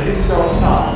This starts now.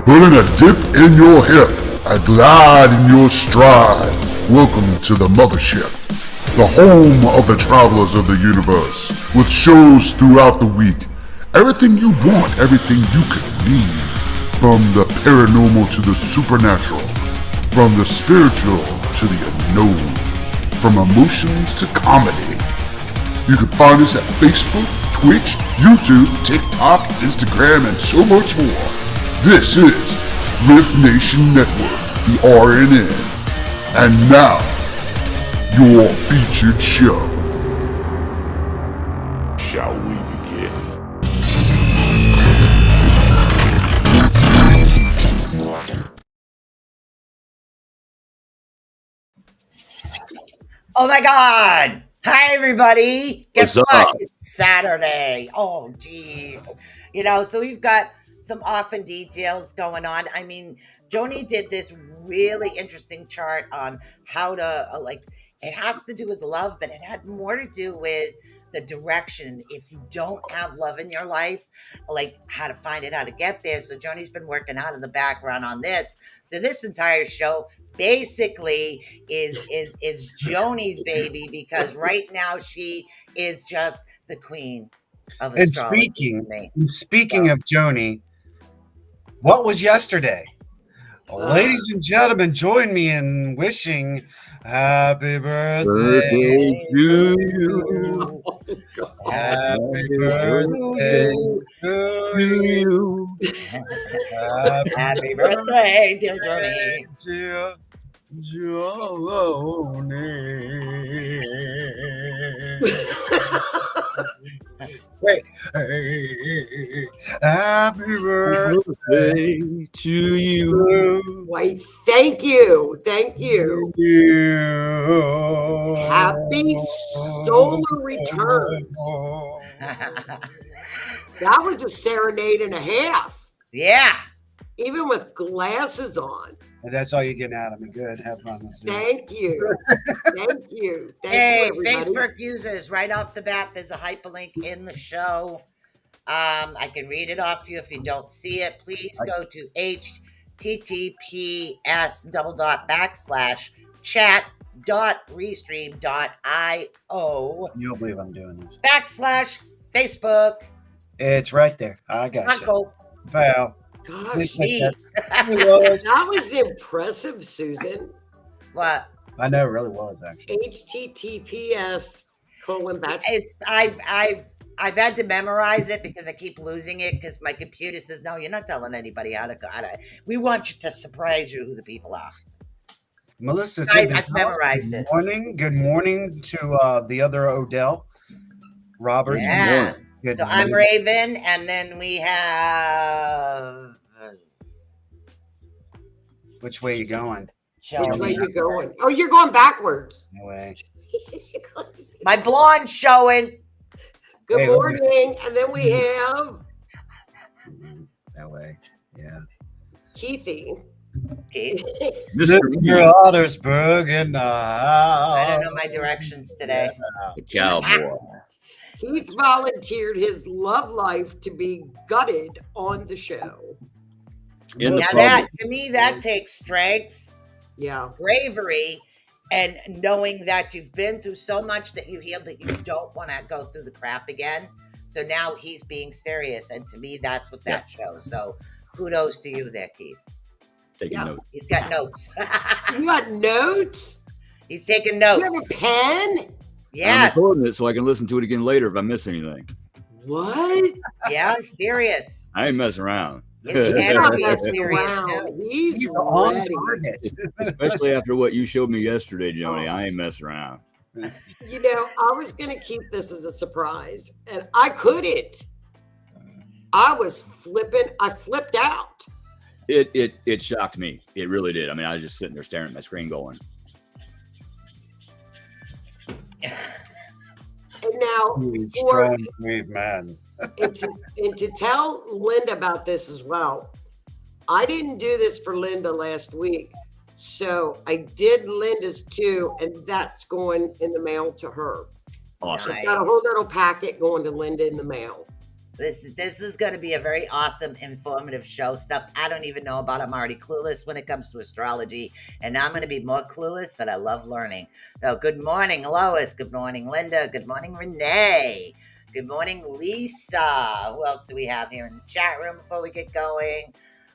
Putting a dip in your hip, a glide in your stride. Welcome to the mothership, the home of the travelers of the universe, with shows throughout the week. Everything you want, everything you could need. From the paranormal to the supernatural, from the spiritual to the unknown, from emotions to comedy. You can find us at Facebook, Twitch, YouTube, TikTok, Instagram, and so much more. This is R.I.F.T Nation Network, the RNN. And now, your featured show. Shall we begin? Oh my God! Hi, everybody. Guess What's what? up? It's Saturday. Oh, geez. So we've got some often details going on. I mean, Joni did this really interesting chart on how to, it has to do with love, but it had more to do with the direction. If you don't have love in your life, like how to find it, how to get there. So Joni's been working out in the background on this. So this entire show basically is Joni's baby, because right now she is just the queen of And astrology for me. speaking of Joni, what was yesterday? Ladies and gentlemen, join me in wishing happy birthday Birthday to you. you. Happy birthday to you. Happy birthday, dear Joni. Dear Joni. Wait. Hey, happy Birthday to you. Why, thank you. Thank you. you. Happy solar return. That was a serenade and a half, Yeah. even with glasses on. That's all you're getting out of me. Good. Have fun. Let's do it. Thank you. Thank you. Thank Hey, you, everybody. Facebook users, right off the bat, there's a hyperlink in the show. I can read it off to you if you don't see it. Please go to https://chat.restream.io You'll believe I'm doing this. /Facebook. It's right there. I got you. Uncle. Pal. Gosh, Please Me. take that. It was. that was impressive, Susan. What? I know, it really was actually. https:// It's I've had to memorize it because I keep losing it because my computer says, no, you're not telling anybody how to. We want you to surprise you who the people are. Melissa I've said, memorized good it. morning. Good morning to the other Odell. Roberts. Yeah. Good So I'm morning. Raven, and then we have Which way you going? Which way Joni. you going? Oh, you're going backwards. No way. My blonde showing. Good Hey, morning. And then we have That way. Yeah. Keithy. Keith. Mr. Mr. Ottersberg in the house. I don't know my directions today. The Cowboy. Keith volunteered his love life to be gutted on the show. In the Now public. that, to me, that takes strength, Yeah. bravery, and knowing that you've been through so much that you healed that you don't want to go through the crap again. So now he's being serious, and to me, that's what that shows. So kudos to you there, Keith. Taking Yeah. notes. He's got notes. You got notes? He's taking You have notes. a pen? Yes. I'm recording it so I can listen to it again later if I miss anything. What? Yeah, I'm serious. I ain't messing around. His He's not energy is messing serious around. too. He's on ready. target. Especially after what you showed me yesterday, Joni. I ain't messing around. You know, I was going to keep this as a surprise, and I couldn't. I was flipping. I flipped out. It shocked me. It really did. I mean, I was just sitting there staring at my screen going, And now, Huge, for, strong, brave man. and to tell Linda about this as well, I didn't do this for Linda last week. So I did Linda's too, and that's going in the mail to her. awesome. Nice. Got a whole little packet going to Linda in the mail. This is going to be a very awesome, informative show. Stuff I don't even know about. I'm already clueless when it comes to astrology, and now I'm going to be more clueless, but I love learning. So good morning, Lois. Good morning, Linda. Good morning, Renee. Good morning, Lisa. Who else do we have here in the chat room before we get going?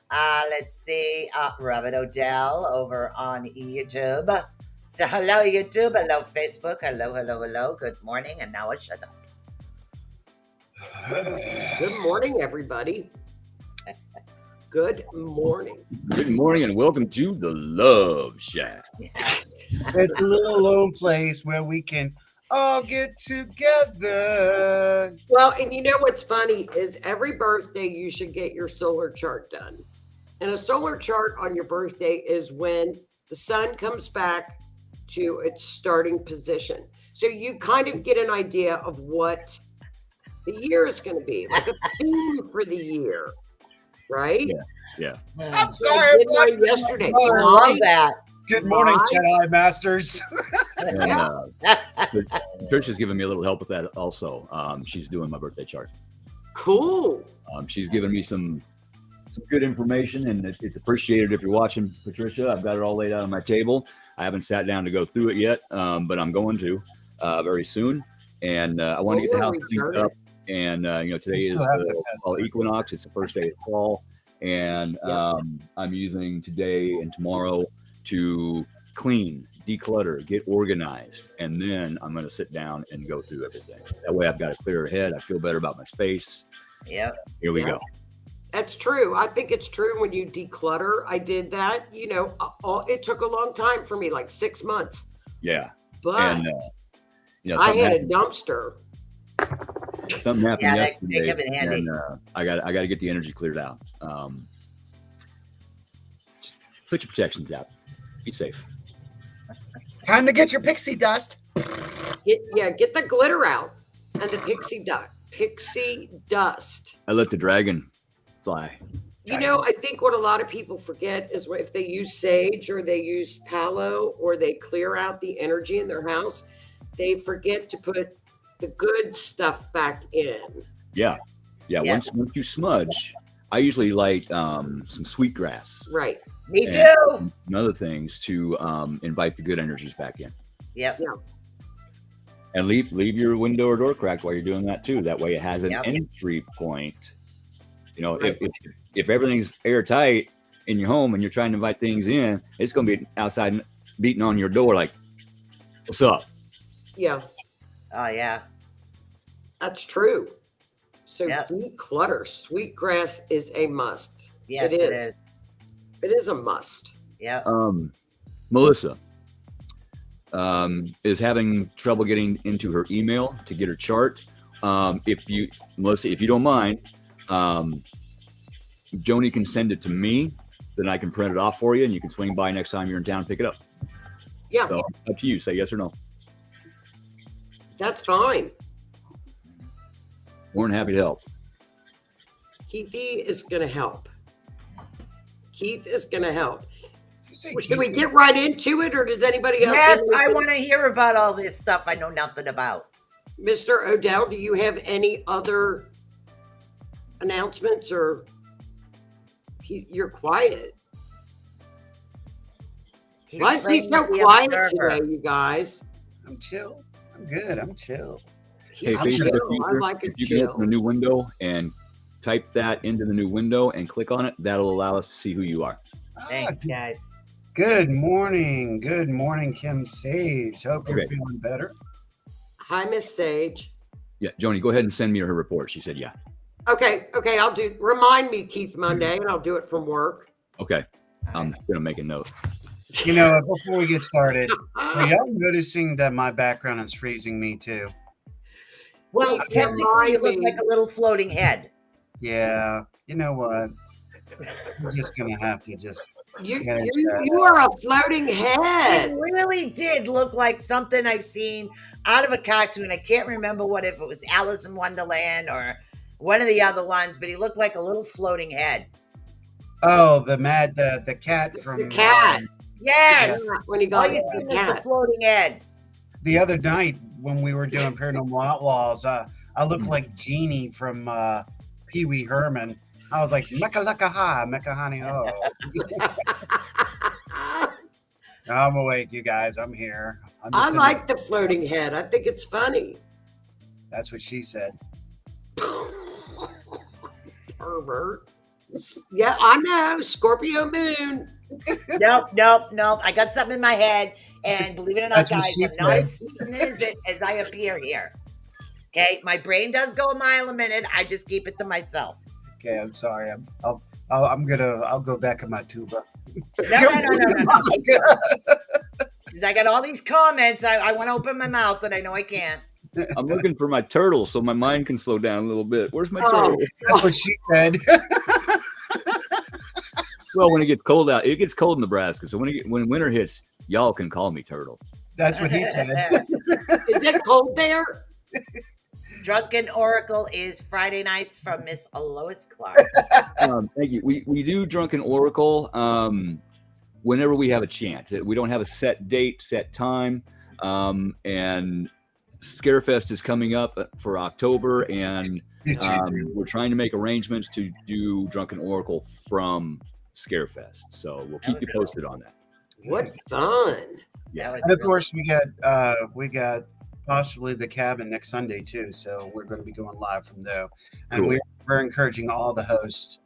Let's see. Robert Odell over on YouTube. So hello, YouTube. Hello, Facebook. Hello. Good morning. And now I shut up. Good morning, everybody. Good morning. Good morning and welcome to the Love Shack. It's a little lone place where we can all get together. Well, and you know what's funny is every birthday you should get your solar chart done. And a solar chart on your birthday is when the sun comes back to its starting position. So you kind of get an idea of what the year is going to be, like a theme for the year, right? Yeah. I'm So I sorry. did mine yesterday. I love that. Good morning, Why? Jedi Masters. And Trisha's giving me a little help with that also. She's doing my birthday chart. Cool. She's given me some good information, and it's appreciated if you're watching, Patricia. I've got it all laid out on my table. I haven't sat down to go through it yet, but I'm going to very soon. And I want to get the house cleaned up. And today is the fall equinox. It's the first day of fall, and I'm using today and tomorrow to clean, declutter, get organized, and then I'm going to sit down and go through everything. That way, I've got a clearer head. I feel better about my space. Yep. Here we go. That's true. I think it's true when you declutter. I did that. It took a long time for me, like 6 months. Yeah. But And I had a dumpster. something happened Yeah, yesterday, they come in handy. and I got to get the energy cleared out. Just put your protections out. Be safe. Time to get your pixie dust. Get the glitter out and the pixie dust. I let the dragon fly. I think what a lot of people forget is if they use sage or they use palo or they clear out the energy in their house, they forget to put the good stuff back in. Yeah. Once you smudge, I usually light some sweetgrass. Right. Me too. And other things to invite the good energies back in. Yep. And leave your window or door cracked while you're doing that too. That way it has an Yep. entry point. If everything's airtight in your home and you're trying to invite things in, it's going to be outside beating on your door like, "What's up?" Yeah, Oh yeah. that's true. So Yep. declutter. Sweetgrass is a must. Yes, it is. It is a must. Yep. Melissa is having trouble getting into her email to get her chart. Melissa, if you don't mind, Joni can send it to me, then I can print it off for you, and you can swing by next time you're in town and pick it up. Yeah, So up to you. Say yes or no. that's fine. More than happy to help. Keithy is going to help. Keith is going to help. say Should we Keith? get right into it, or does anybody else? Yes, have I anything? want to hear about all this stuff I know nothing about. Mr. Odell, do you have any other announcements, or you're quiet? He's Why is he so playing the quiet observer. today, you guys? I'm chill. I'm good. I'm chill. He's Hey, chill. Facebook I user, like it if you can chill. open a new window and type that into the new window and click on it, that'll allow us to see who you are. Thanks, guys. Good morning. Good morning, Kim Sage. Hope you're Okay. feeling better. Hi, Miss Sage. Yeah, Joni, go ahead and send me her report. She said, yeah. Okay, I'll do. Remind me, Keith, Monday, and I'll do it from work. Okay. I'm going to make a note. You know, before we get started, are y'all noticing that my background is freezing me too? Well, Keith, technically, you look remind like a little floating head. Yeah. You know what? I'm just gonna have to just. You are a floating head. It really did look like something I seen out of a cartoon. I can't remember if it was Alice in Wonderland or one of the other ones, but he looked like a little floating head. Oh, the cat from The cat. Yes. When he All got you the seen was the cat. floating head. the other night when we were doing Paranormal Outlaws. I looked like Genie from Pee Wee Herman. I was like, Mecca Lucka Ha, Mecca Honey Ho. I'm awake, you guys. I'm here. I like the floating head. I think it's funny. That's what she said. Pervert. Yeah, I know. Scorpio moon. Nope. I got something in my head, and believe it or not, That's what guys, she I'm not said. as sweet as I appear here. Okay, my brain does go a mile a minute. I just keep it to myself. Okay, I'm sorry. I'll go back in my tuba. No. Because I got all these comments. I want to open my mouth, and I know I can't. I'm looking for my turtle so my mind can slow down a little bit. Where's my Oh. turtle? That's what she said. Well, when it gets cold out, it gets cold in Nebraska. So when winter hits, y'all can call me Turtle. That's what he said. Is it cold there? Drunken Oracle is Friday nights from Miss Lois Clark. Thank you. We do Drunken Oracle whenever we have a chance. We don't have a set date, set time. And Scarefest is coming up for October, and we're trying to make arrangements to do Drunken Oracle from Scarefest. So we'll keep you posted on that. What fun! Yeah. And of course, we got possibly the cabin next Sunday too. So we're going to be going live from there, and Cool. we're encouraging all the hosts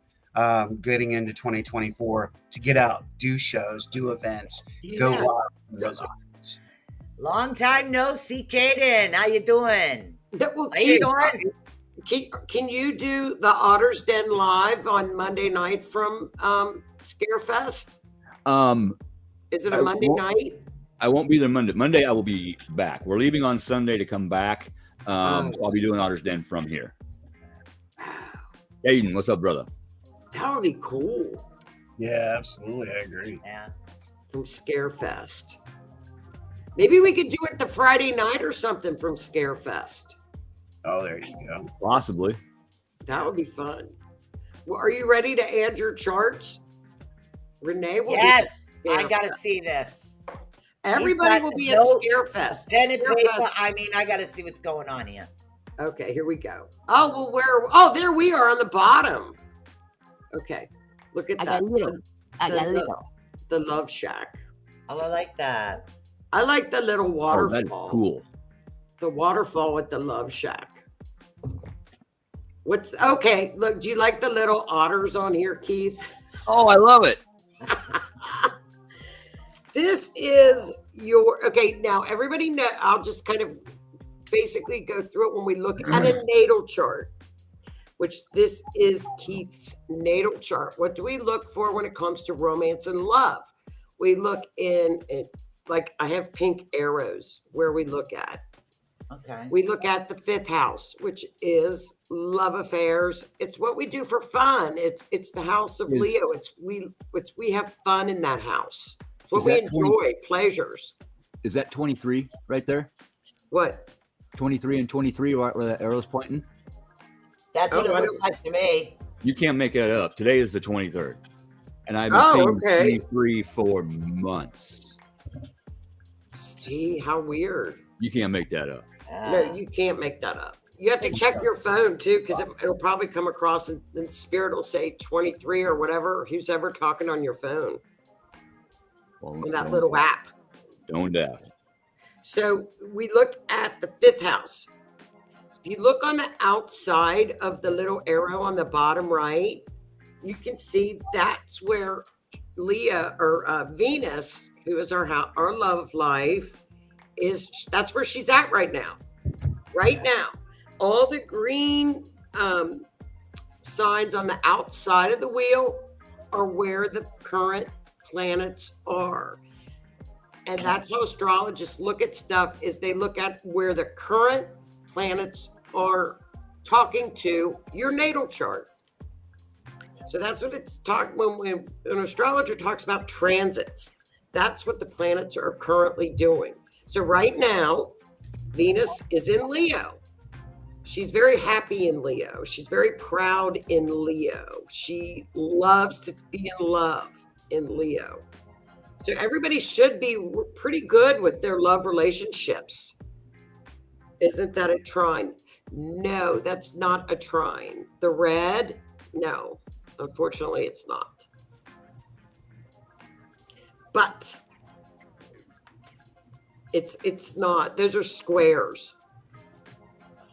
getting into 2024 to get out, do shows, do events, go Yes. live from those events. Long time no see, Kaden. How you doing? Well, How you Keith, doing? can you do the Otter's Den live on Monday night from Scarefest? Is it a Monday night? I won't be there Monday. Monday I will be back. We're leaving on Sunday to come back. So I'll be doing Otter's Den from here. Aiden, what's up, brother? That would be cool. Yeah, absolutely, I agree. Yeah. From Scarefest. Maybe we could do it the Friday night or something from Scarefest. Oh, there you go. Possibly. That would be fun. Well, are you ready to add your charts? Renee will Yes, be I at got to Scarefest. see this. Everybody got will be no at Scarefest. Pen and paper. Scarefest. I mean, I got to see what's going on here. Okay, here we go. Oh, well, oh, there we are on the bottom. Okay, look at I that. got little. I got little. The Love Shack. Oh, I like that. I like the little Oh, waterfall. that is cool. The waterfall at the Love Shack. Okay? Look, do you like the little otters on here, Keith? Oh, I love it. This is your okay. Now, everybody know. I'll just kind of basically go through it when we look at a natal chart, which this is Keith's natal chart. What do we look for when it comes to romance and love? We look in like I have pink arrows where we look at. Okay. We look at the 5th house, which is love affairs. It's what we do for fun. It's the house of Leo. We have fun in that house. It's what we enjoy, pleasures. Is that 23 right there? What? 23 and 23 where that arrow's pointing? That's what it looks like to me. You can't make that up. Today is the 23rd. And I've been seeing 23 for months. See how weird. You can't make that up. No, you can't make that up. You have to check your phone too, because it'll probably come across and the spirit will say 23 or whatever. Who's ever talking on your phone? Well, On that little app. Don't doubt. So we look at the 5th house. If you look on the outside of the little arrow on the bottom right, you can see that's where Leah or Venus, who is our love life, is. That's where she's at right now. Right now, all the green signs on the outside of the wheel are where the current planets are. And that's how astrologists look at stuff, is they look at where the current planets are talking to your natal chart. So that's what it's when an astrologer talks about transits. That's what the planets are currently doing. So right now, Venus is in Leo. She's very happy in Leo. She's very proud in Leo. She loves to be in love in Leo. So everybody should be pretty good with their love relationships. Isn't that a trine? No, that's not a trine. The red, no, unfortunately it's not. But it's not. Those are squares.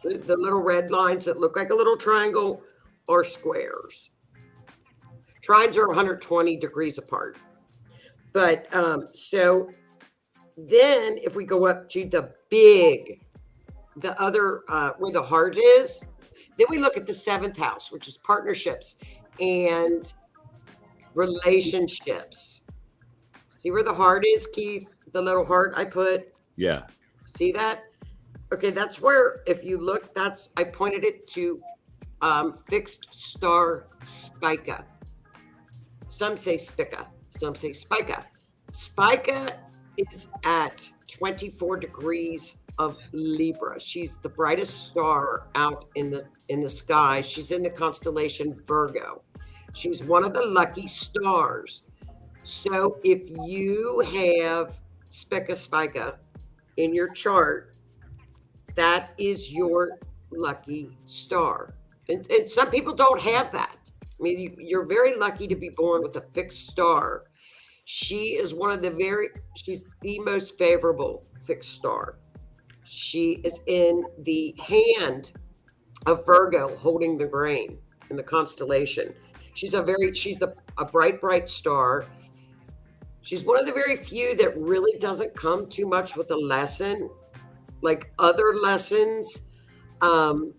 The little red lines that look like a little triangle are squares. Trines are 120 degrees apart. But so then if we go up to the other where the heart is, then we look at the 7th house, which is partnerships and relationships. See where the heart is, Keith? the little heart I put. Yeah. See that? Okay, that's where, if you look, I pointed it to fixed star spica. Some say spica, some say spica. Spica is at 24 degrees of Libra. She's the brightest star out in the sky. She's in the constellation Virgo. She's one of the lucky stars. So if you have spica in your chart, that is your lucky star. And some people don't have that. I mean, you're very lucky to be born with a fixed star. She is she's the most favorable fixed star. She is in the hand of Virgo holding the grain in the constellation. She's a bright star. She's one of the very few that really doesn't come too much with a lesson, like other lessons. For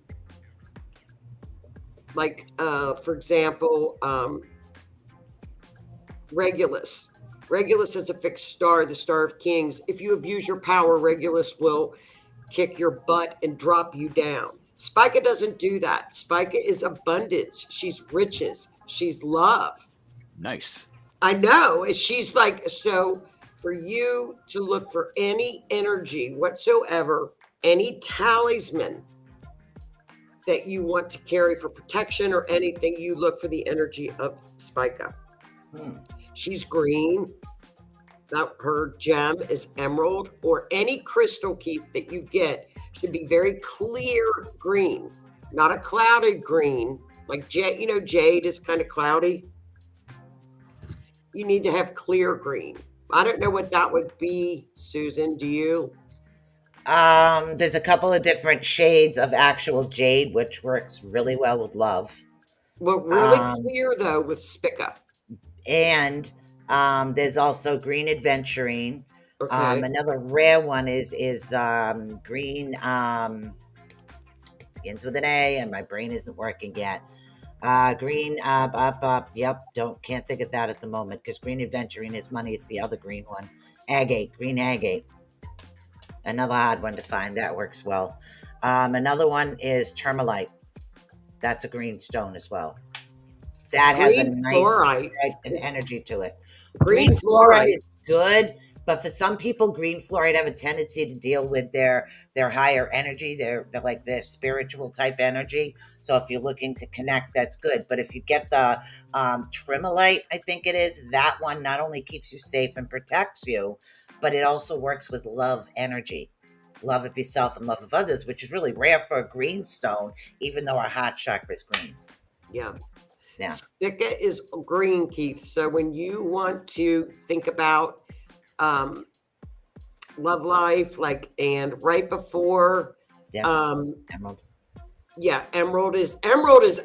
example, Regulus. Regulus is a fixed star, the star of kings. If you abuse your power, Regulus will kick your butt and drop you down. Spica doesn't do that. Spica is abundance. She's riches. She's love. Nice. I know. She's like, so for you to look for any energy whatsoever, any talisman that you want to carry for protection or anything, you look for the energy of Spica. She's green. Now her gem is emerald, or any crystal, Keith, that you get should be very clear green, not a clouded green. Like jade, jade is kind of cloudy. You need to have clear green. I don't know what that would be, Susan. Do you? There's a couple of different shades of actual jade, which works really well with love. Well, really clear though with Spica. And there's also green adventuring. Okay. Another rare one is green. Begins with an A, and my brain isn't working yet. Green. Yep. Can't think of that at the moment because green adventuring is money. It's the other green one. Agate. Green agate. Another hard one to find. That works well. Another one is tourmaline. That's a green stone as well. That has a nice strength and energy to it. Green fluorite is good, but for some people, green fluorite have a tendency to deal with their higher energy. They're like their spiritual type energy. So if you're looking to connect, that's good. But if you get the trimolite, I think it is, that one not only keeps you safe and protects you, but it also works with love energy. Love of yourself and love of others, which is really rare for a green stone, even though our heart chakra is green. Yeah. Yeah. Spica is green, Keith. So when you want to think about love life, and right before emerald. Yeah, emerald is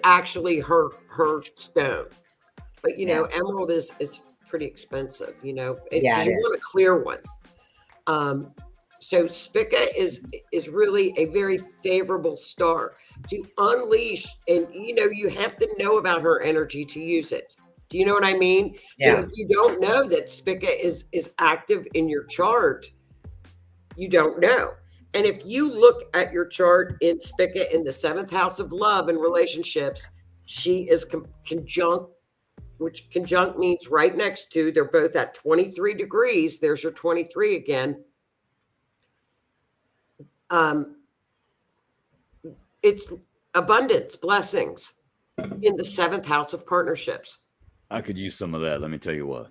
actually her stone. But emerald is pretty expensive, and Yeah, you want a clear one. So Spica is really a very favorable star to unleash, and you have to know about her energy to use it. Do you know what I mean? Yeah. So if you don't know that Spica is active in your chart, you don't know. And if you look at your chart in Spica in the 7th house of love and relationships, she is conjunct, which conjunct means right next to. They're both at 23 degrees. There's your 23 again. It's abundance, blessings in the 7th house of partnerships. I could use some of that. Let me tell you what.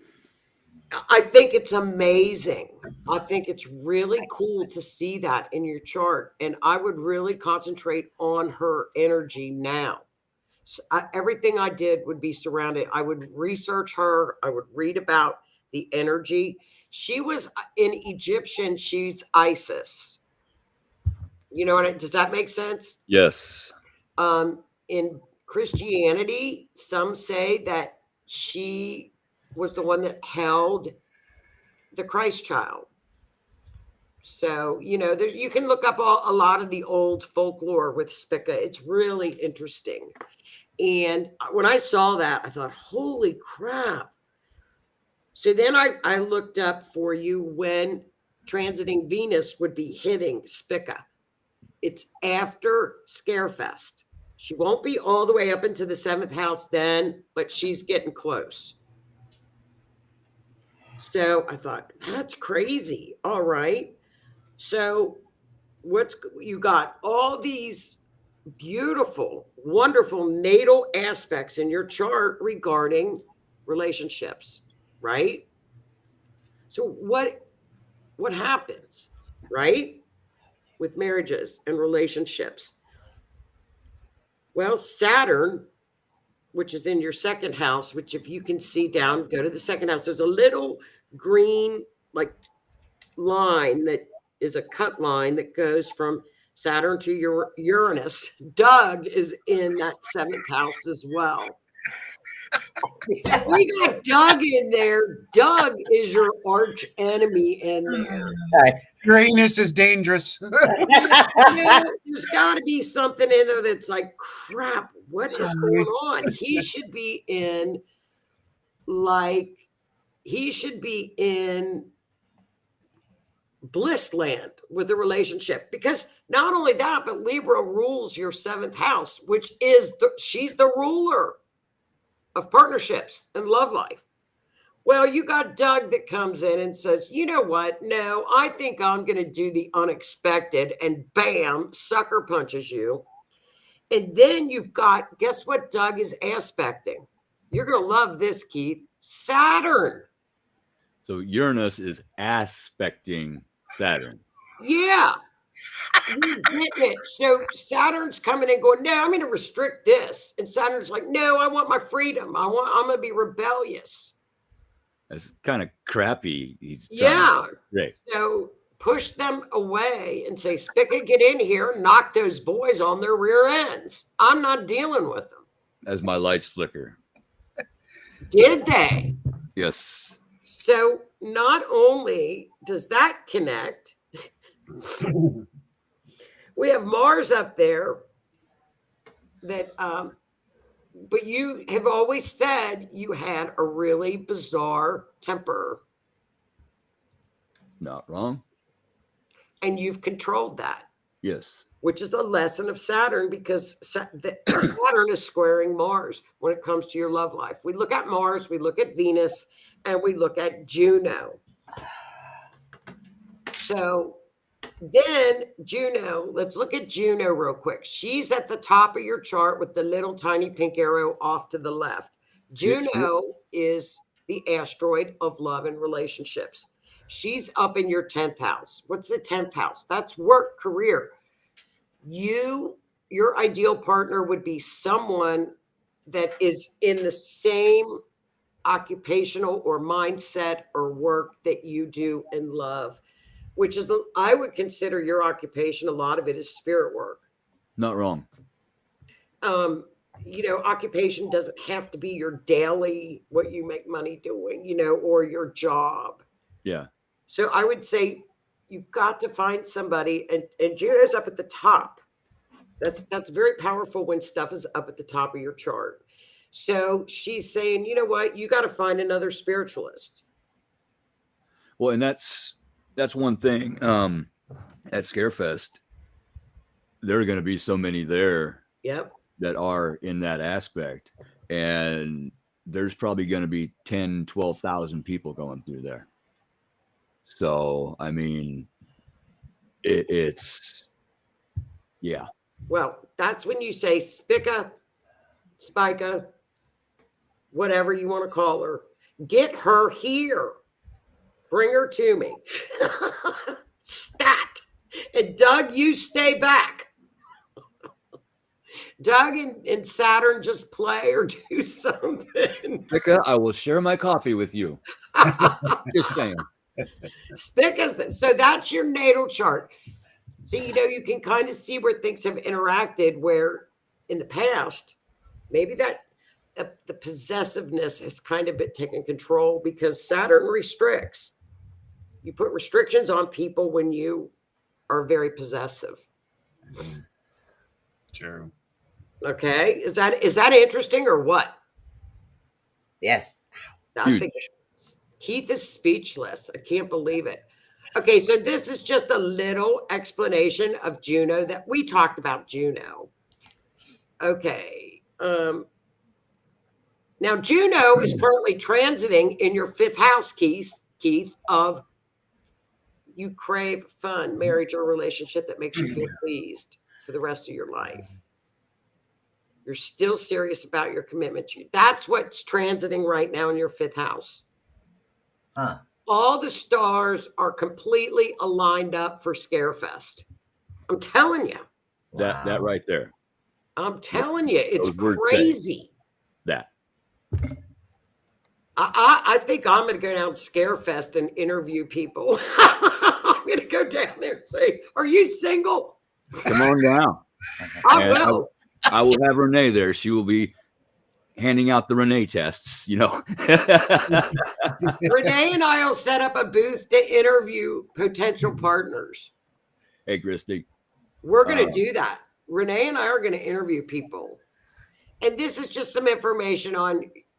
I think it's amazing. I think it's really cool to see that in your chart. And I would really concentrate on her energy now. So everything I did would be surrounded. I would research her. I would read about the energy. She was in Egyptian. She's Isis. Does that make sense? Yes. In Christianity, some say that she was the one that held the Christ child. So, you can look up a lot of the old folklore with Spica. It's really interesting. And when I saw that, I thought, holy crap. So then I looked up for you when transiting Venus would be hitting Spica. It's after Scarefest. She won't be all the way up into the 7th house then, but she's getting close. So I thought, that's crazy. All right. So you got all these beautiful, wonderful natal aspects in your chart regarding relationships, right? So what happens, right, with marriages and relationships? Well, Saturn, which is in your 2nd house, which if you can see down, go to the 2nd house. There's a little green like line that is a cut line that goes from Saturn to your Uranus. Doug is in that 7th house as well. So we got Doug in there. Doug is your arch enemy in there. Grayness is dangerous. There's got to be something in there that's like, crap, what is going on? He should be in bliss land with the relationship, because not only that, but Libra rules your 7th house, which is she's the ruler of partnerships and love life. Well, you got Doug that comes in and says, you know what? No, I think I'm going to do the unexpected, and bam, sucker punches you. And then you've got, guess what Doug is aspecting? You're going to love this, Keith. Saturn. So Uranus is aspecting Saturn. Yeah. You get it. So Saturn's coming and going, no, I'm going to restrict this. And Saturn's like, no, I want my freedom. I'm going to be rebellious. That's kind of crappy. He's So push them away and say, Spica, get in here, knock those boys on their rear ends. I'm not dealing with them. As my lights flicker. Did they? Yes. So not only does that connect, we have Mars up there that, but you have always said you had a really bizarre temper. Not wrong. And you've controlled that. Yes. Which is a lesson of Saturn, because Saturn is squaring Mars when it comes to your love life. We look at Mars, we look at Venus, and we look at Juno. So then Juno, let's look at Juno real quick. She's at the top of your chart with the little tiny pink arrow off to the left. Juno is the asteroid of love and relationships. She's up in your 10th house. What's the 10th house? That's work, career. Your ideal partner would be someone that is in the same occupational or mindset or work that you do and love, which is, I would consider your occupation, a lot of it is spirit work. Not wrong. Occupation doesn't have to be your daily, what you make money doing, or your job. Yeah. So I would say you've got to find somebody, and Juno's up at the top. That's very powerful when stuff is up at the top of your chart. So she's saying, you know what, you got to find another spiritualist. Well, and that's one thing. At Scarefest, there are going to be so many there. Yep. That are in that aspect, and there's probably going to be 10, 12,000 people going through there. So, I mean, it's, yeah. Well, that's when you say Spica, whatever you want to call her, get her here. Bring her to me. Stat. And Doug, you stay back. Doug and Saturn just play or do something. Spica, I will share my coffee with you. Just saying. So that's your natal chart. So, you can kind of see where things have interacted, where in the past, maybe that the possessiveness has kind of been taken control because Saturn restricts. You put restrictions on people when you are very possessive. True. Okay. Is that interesting or what? Yes. I think Keith is speechless. I can't believe it. Okay, so this is just a little explanation of Juno that we talked about Juno. Okay. Now Juno is currently transiting in your 5th house, Keith, of you crave fun, marriage, or relationship that makes you feel pleased for the rest of your life. You're still serious about your commitment to you. That's what's transiting right now in your 5th house. Huh. All the stars are completely aligned up for Scarefest. I'm telling you. That right there. I'm telling you, it's Those words crazy. That. I think I'm going to go down Scarefest and interview people. I'm going to go down there and say, "Are you single?" Come on down. I will. I will have Renee there. She will be handing out the Renee tests, you know. Renee and I will set up a booth to interview potential partners. Hey, Christy. We're going to do that. Renee and I are going to interview people. And this is just some information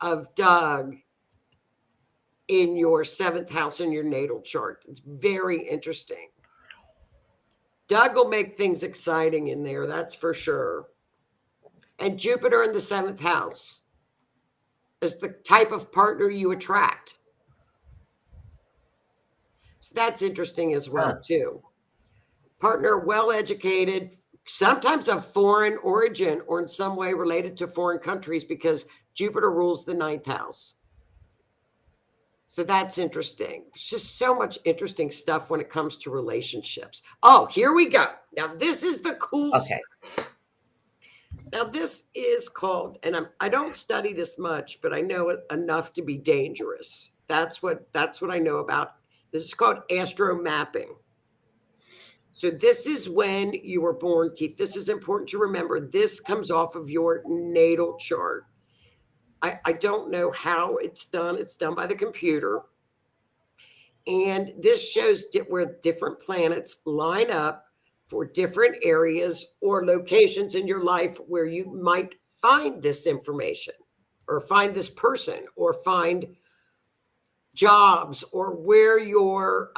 of Doug in your 7th house in your natal chart. It's very interesting. Doug will make things exciting in there, that's for sure. And Jupiter in the 7th house is the type of partner you attract. So that's interesting as well, too. Partner well-educated, sometimes of foreign origin or in some way related to foreign countries because Jupiter rules the 9th house. So that's interesting. There's just so much interesting stuff when it comes to relationships. Oh, here we go. Now, this is the cool stuff. Now, this is called, and I don't study this much, but I know it enough to be dangerous. That's what I know about. This is called astro mapping. So this is when you were born, Keith. This is important to remember. This comes off of your natal chart. I don't know how it's done. It's done by the computer. And this shows where different planets line up for different areas or locations in your life where you might find this information or find this person or find jobs or where your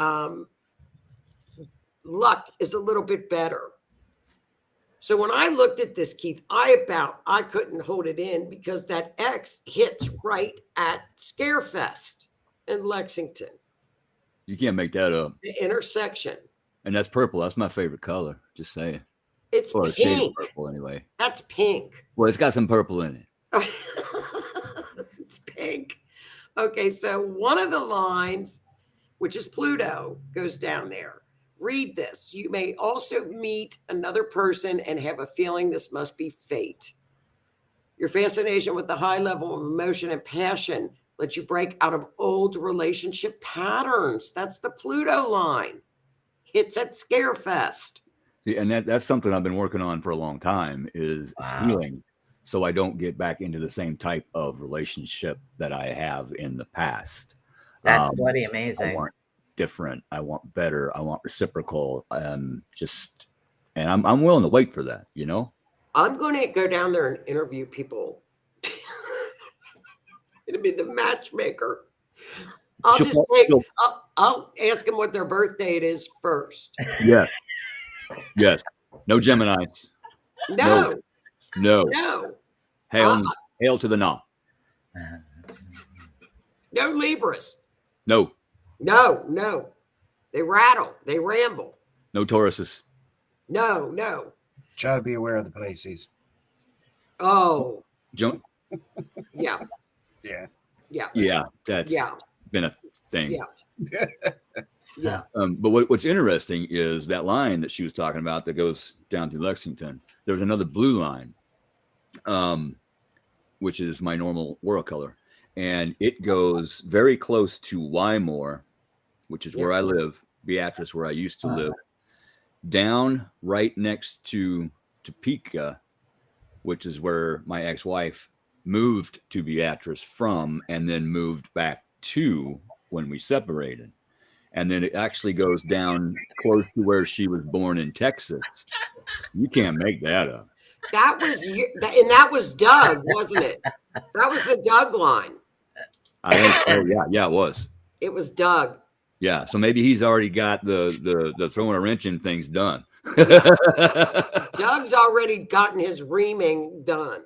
luck is a little bit better. So when I looked at this, Keith, I couldn't hold it in because that X hits right at Scarefest in Lexington. You can't make that up. The intersection. And that's purple. That's my favorite color. Just saying. It's or pink. A shade of purple anyway. That's pink. Well, it's got some purple in it. It's pink. Okay, so one of the lines, which is Pluto, goes down there. Read this. You may also meet another person and have a feeling this must be fate. Your fascination with the high level of emotion and passion lets you break out of old relationship patterns. That's the Pluto line. Hits at Scarefest. And that's something I've been working on for a long time is healing, so I don't get back into the same type of relationship that I have in the past. That's bloody amazing. I want different. I want better. I want reciprocal. And I'm willing to wait for that. You know. I'm going to go down there and interview people. It'll be the matchmaker. I'll ask them what their birth date is first. Yes. Yes. No Geminis. No. Hail to the no. No Libras. No. They rattle. They ramble. No Tauruses. No. Try to be aware of the Pisces. Oh. Yeah. That's been a thing. Yeah. But what's interesting is that line that she was talking about that goes down through Lexington. There's another blue line, which is my normal world color. And it goes very close to Wymore, which is where I live, Beatrice, where I used to live, down right next to Topeka, which is where my ex-wife moved to Beatrice from and then moved back to when we separated. And then it actually goes down close to where she was born in Texas. You can't make that up. That was Doug, wasn't it? That was the Doug line. I think, yeah, it was. It was Doug. Yeah, so maybe he's already got the throwing a wrench in things done. Doug's already gotten his reaming done.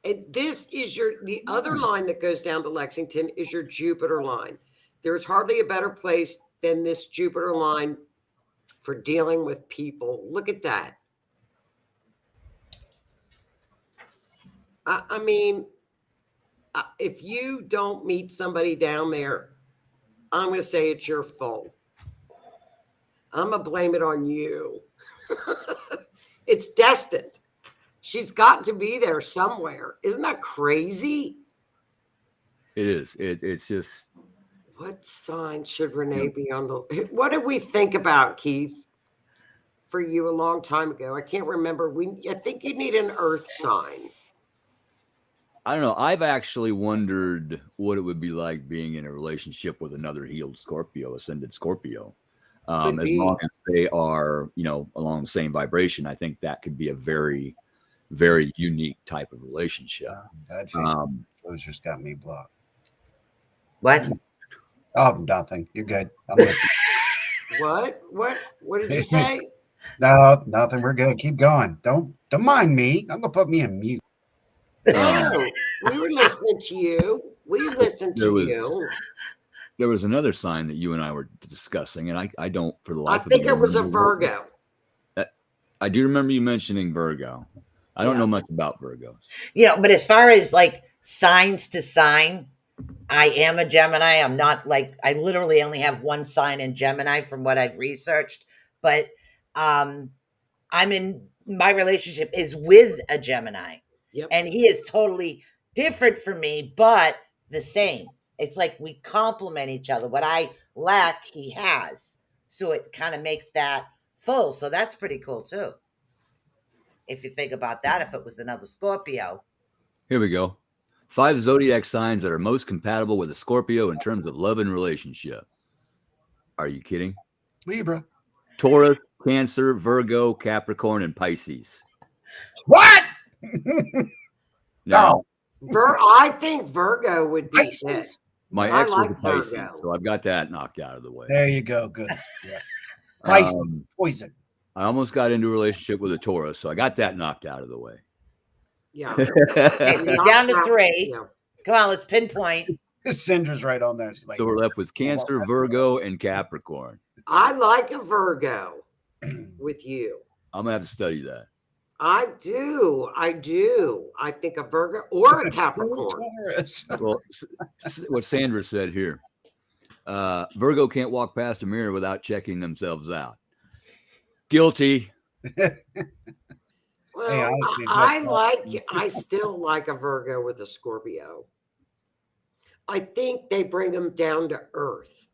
And this is the other line that goes down to Lexington is your Jupiter line. There's hardly a better place than this Jupiter line for dealing with people. Look at that. I mean, if you don't meet somebody down there, I'm going to say it's your fault. I'm going to blame it on you. It's destined. She's got to be there somewhere. Isn't that crazy? It is. It's just. What sign should Renee be on the? What did we think about, Keith? For you a long time ago, I can't remember. I think you need an Earth sign. I don't know. I've actually wondered what it would be like being in a relationship with another healed Scorpio, ascended Scorpio. As long as they are, along the same vibration, I think that could be a very, very unique type of relationship. That Facebook disclosure's got me blocked. What? Oh, nothing. You're good. I'm listening. What? What did you say? No, nothing. We're good. Keep going. Don't mind me. I'm gonna put me in mute. No, we were listening to you. We listened to you. There was another sign that you and I were discussing, and I don't, for the life of me. I think it was a Virgo. I do remember you mentioning Virgo. I don't know much about Virgos. But as far as like signs to sign, I am a Gemini. I'm not I literally only have one sign in Gemini from what I've researched, but my relationship is with a Gemini. Yep. And he is totally different from me, but the same. It's like we complement each other. What I lack, he has. So it kind of makes that full. So that's pretty cool too. If you think about that, if it was another Scorpio. Here we go. 5 zodiac signs that are most compatible with a Scorpio in terms of love and relationship. Are you kidding? Libra. Taurus, Cancer, Virgo, Capricorn, and Pisces. What? No. I think Virgo would be Pisces. My I ex like was a Pisces, Virgo. so I've got that knocked out of the way. There you go. Good. Yeah. Pisces. Poison. I almost got into a relationship with a Taurus, so I got that knocked out of the way. Yeah. Okay, so you're down to 3. Yeah. Come on, let's pinpoint. Cinder's right on there. She's like, So we're left with Cancer, Virgo, and Capricorn. I like a Virgo with you. I'm going to have to study that. I do. I think a Virgo or a Capricorn. Taurus. Well, what Sandra said here. Virgo can't walk past a mirror without checking themselves out. Guilty. Well, Hey, honestly, I still like a Virgo with a Scorpio. I think they bring them down to earth.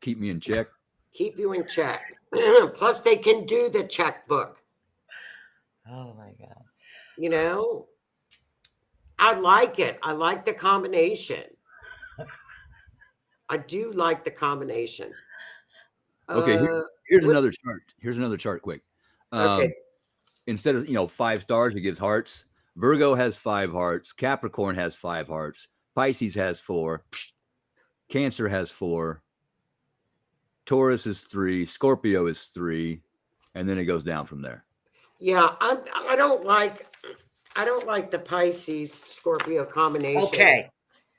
Keep me in check. Keep you in check. Plus, they can do the checkbook. Oh my God. I like it. I like the combination. I do like the combination. Okay, here's another chart. Here's another chart quick. Okay. Instead of 5 stars, it gives hearts. Virgo has 5 hearts. Capricorn has 5 hearts. Pisces has 4. Cancer has 4. Taurus is 3. Scorpio is 3. And then it goes down from there. Yeah, I don't like the Pisces Scorpio combination. Okay.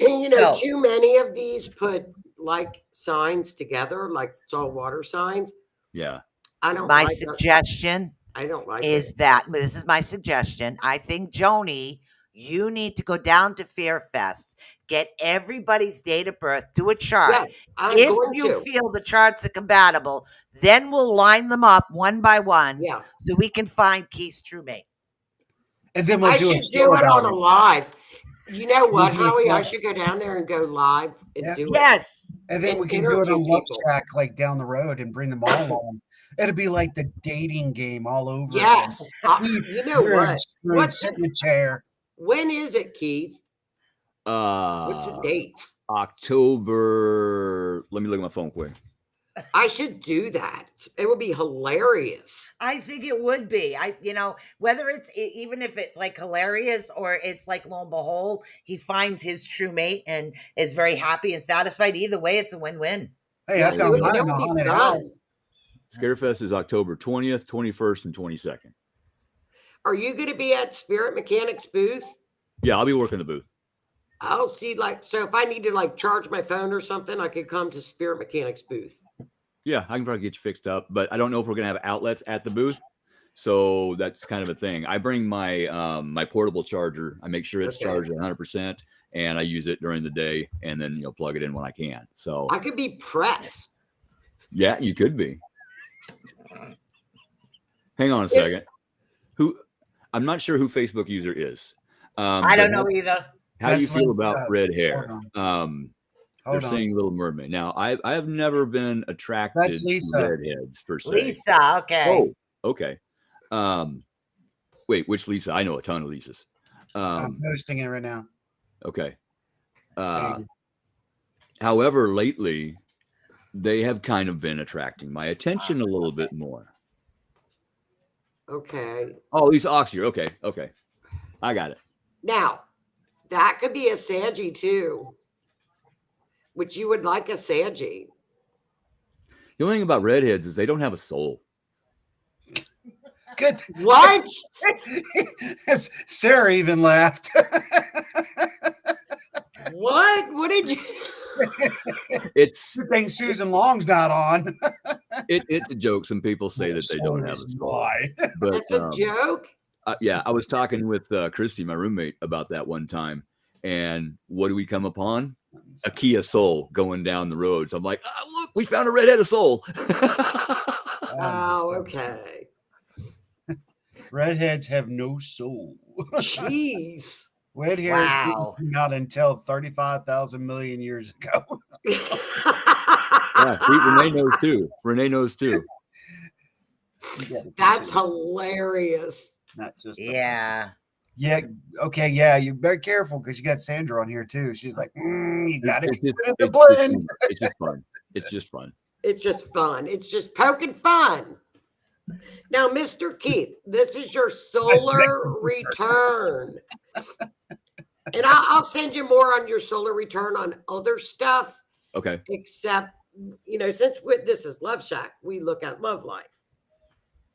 And too many of these put like signs together, like it's all water signs. Yeah. I don't My like suggestion I don't like is it. that, but this is my suggestion. I think, Joni, you need to go down to Fear Fest, get everybody's date of birth, do a chart. Yeah, I'm If going you to. feel the charts are compatible, then we'll line them up one by one Yeah. so we can find Keith's true mate. And then we'll I do should a do show it about on a live. You know what, We'll do a Howie? I show. should go down there and go live and do it. Yes. And then And we can do it interview on Love people. Shack, like down the road, and bring them all on. It'll be like the dating game all over. Yes. Again. You know what? What's Sit in the chair. When is it, Keith? What's the date? October. Let me look at my phone quick. I should do that. It would be hilarious. I think it would be. Whether even if it's like hilarious or it's like lo and behold, he finds his true mate and is very happy and satisfied. Either way, it's a win-win. Hey, Yeah, I found it mine in would a be haunted fun. house. Scarefest is October 20th, 21st, and 22nd. Are you going to be at Spirit Mechanics booth? Yeah, I'll be working the booth. I'll see. So if I need to charge my phone or something, I could come to Spirit Mechanics booth. Yeah, I can probably get you fixed up, but I don't know if we're gonna have outlets at the booth, so that's kind of a thing. I bring my my portable charger. I make sure it's charged at 100%, and I use it during the day, and then plug it in when I can. So I could be press. Yeah, you could be. Hang on a second. I'm not sure who Facebook user is. I don't know either. How do you feel about red hair? They're Hold on. saying Little Mermaid. Now, I have never been attracted That's to Lisa. redheads per se. Lisa, okay. Oh, okay. Wait, which Lisa? I know a ton of Lisas. I'm posting it right now. Okay. However, lately, they have kind of been attracting my attention a little bit more. Okay. Oh, Lisa Oxier. Okay. I got it. Now, that could be a Saggy too. Which you would like a Saggy. The only thing about redheads is they don't have a soul. Good. What? Sarah even laughed. What? What did you? It's Good thing Susan Long's not on. it's a joke. Some people say that they don't have a soul. But That's a joke. Yeah, I was talking with Christy, my roommate, about that one time. And what do we come upon? A Kia Soul going down the road. So I'm like, look, we found a redheaded soul. Oh, okay. Redheads have no soul. Jeez. Red hair Wow. didn't come out until 35,000 million years ago. Yeah, see, Renee knows too. That's hilarious. Not just Yeah. Yeah. Okay. Yeah. You better careful because you got Sandra on here too. She's like, you got to consider the blend. It's just fun. It's just fun. It's just fun. It's just poking fun. Now, Mr. Keith, this is your solar return. And I'll send you more on your solar return on other stuff. Okay. Except, since this is Love Shack, we look at love life.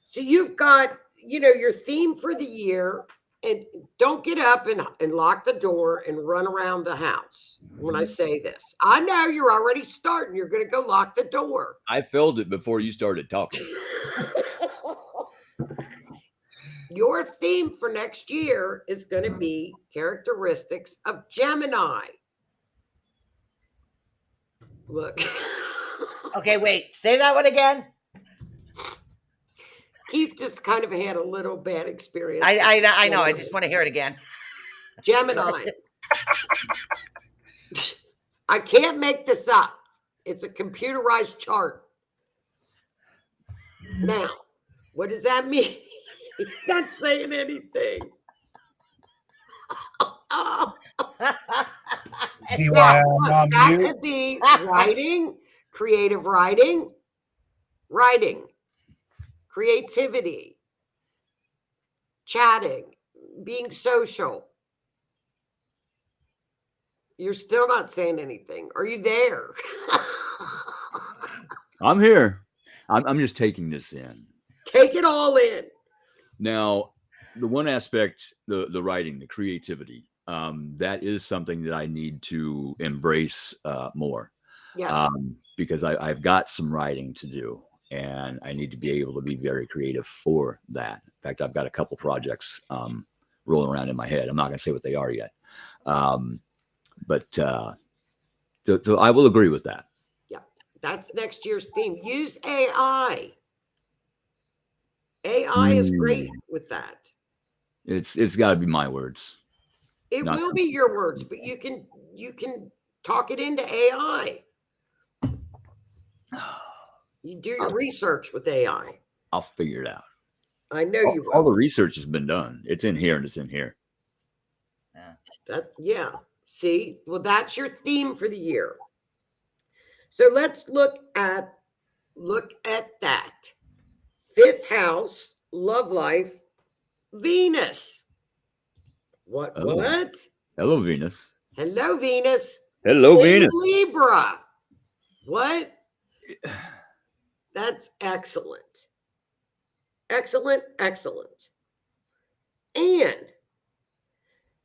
So you've got, your theme for the year. And don't get up and lock the door and run around the house when I say this. I know you're already starting. You're going to go lock the door. I filled it before you started talking. Your theme for next year is going to be characteristics of Gemini. Look. Okay, wait. Say that one again. Keith just kind of had a little bad experience. I know. I just want to hear it again. Gemini. I can't make this up. It's a computerized chart. Now, what does that mean? He's not saying anything. That could be writing, creative writing, creativity, chatting, being social. You're still not saying anything. Are you there? I'm here. I'm just taking this in. Take it all in. Now, the one aspect, the writing, the creativity, that is something that I need to embrace more. Yes. Because I've got some writing to do. And I need to be able to be very creative for that. In fact, I've got a couple projects rolling around in my head. I'm not going to say what they are yet. But I will agree with that. Yeah, that's next year's theme. Use AI. AI is great with that. It's got to be my words. It will be your words, but you can talk it into AI. You do your research with AI. I'll figure it out. I know you will. All the research has been done. It's in here and it's in here. Yeah. See? Well, that's your theme for the year. So let's look at Look at that. 5th house, love life, Venus. What? Oh. What? Hello, Venus. Hello, Venus. Hello, In Venus. Libra. What? That's excellent. Excellent, excellent. And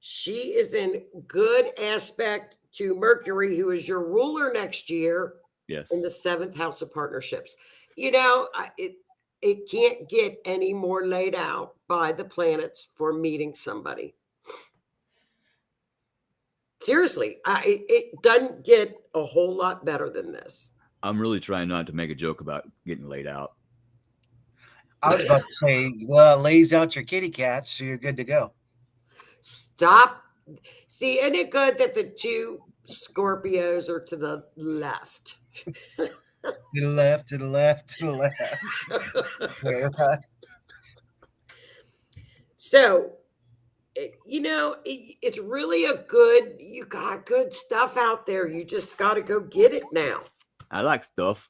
she is in good aspect to Mercury, who is your ruler next year Yes. in the 7th house of partnerships. You know, it can't get any more laid out by the planets for meeting somebody. Seriously, it doesn't get a whole lot better than this. I'm really trying not to make a joke about getting laid out. I was about to say, lays out your kitty cats, so you're good to go. Stop. See, isn't it good that the 2 Scorpios are to the left? To the left, to the left, to the left. So, it's really you got good stuff out there. You just got to go get it now. I like stuff.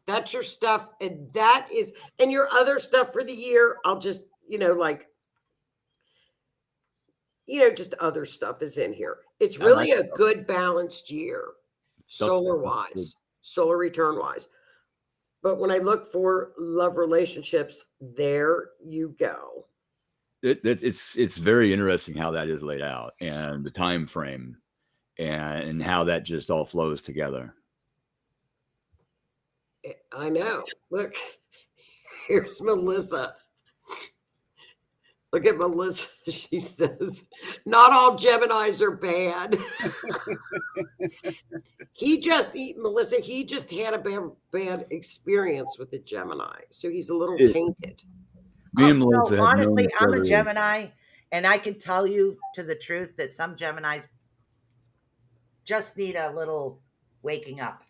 That's your stuff. And your other stuff for the year. I'll just, just other stuff is in here. It's really a good balanced year, solar wise, solar return wise. But when I look for love relationships, there you go. It's very interesting how that is laid out and the time frame and how that just all flows together. I know. Look, here's Melissa. Look at Melissa. She says, not all Geminis are bad. Melissa, he just had a bad experience with the Gemini. So he's a little tainted. Me and Melissa no, honestly, I'm a Gemini, and I can tell you to the truth that some Geminis just need a little waking up.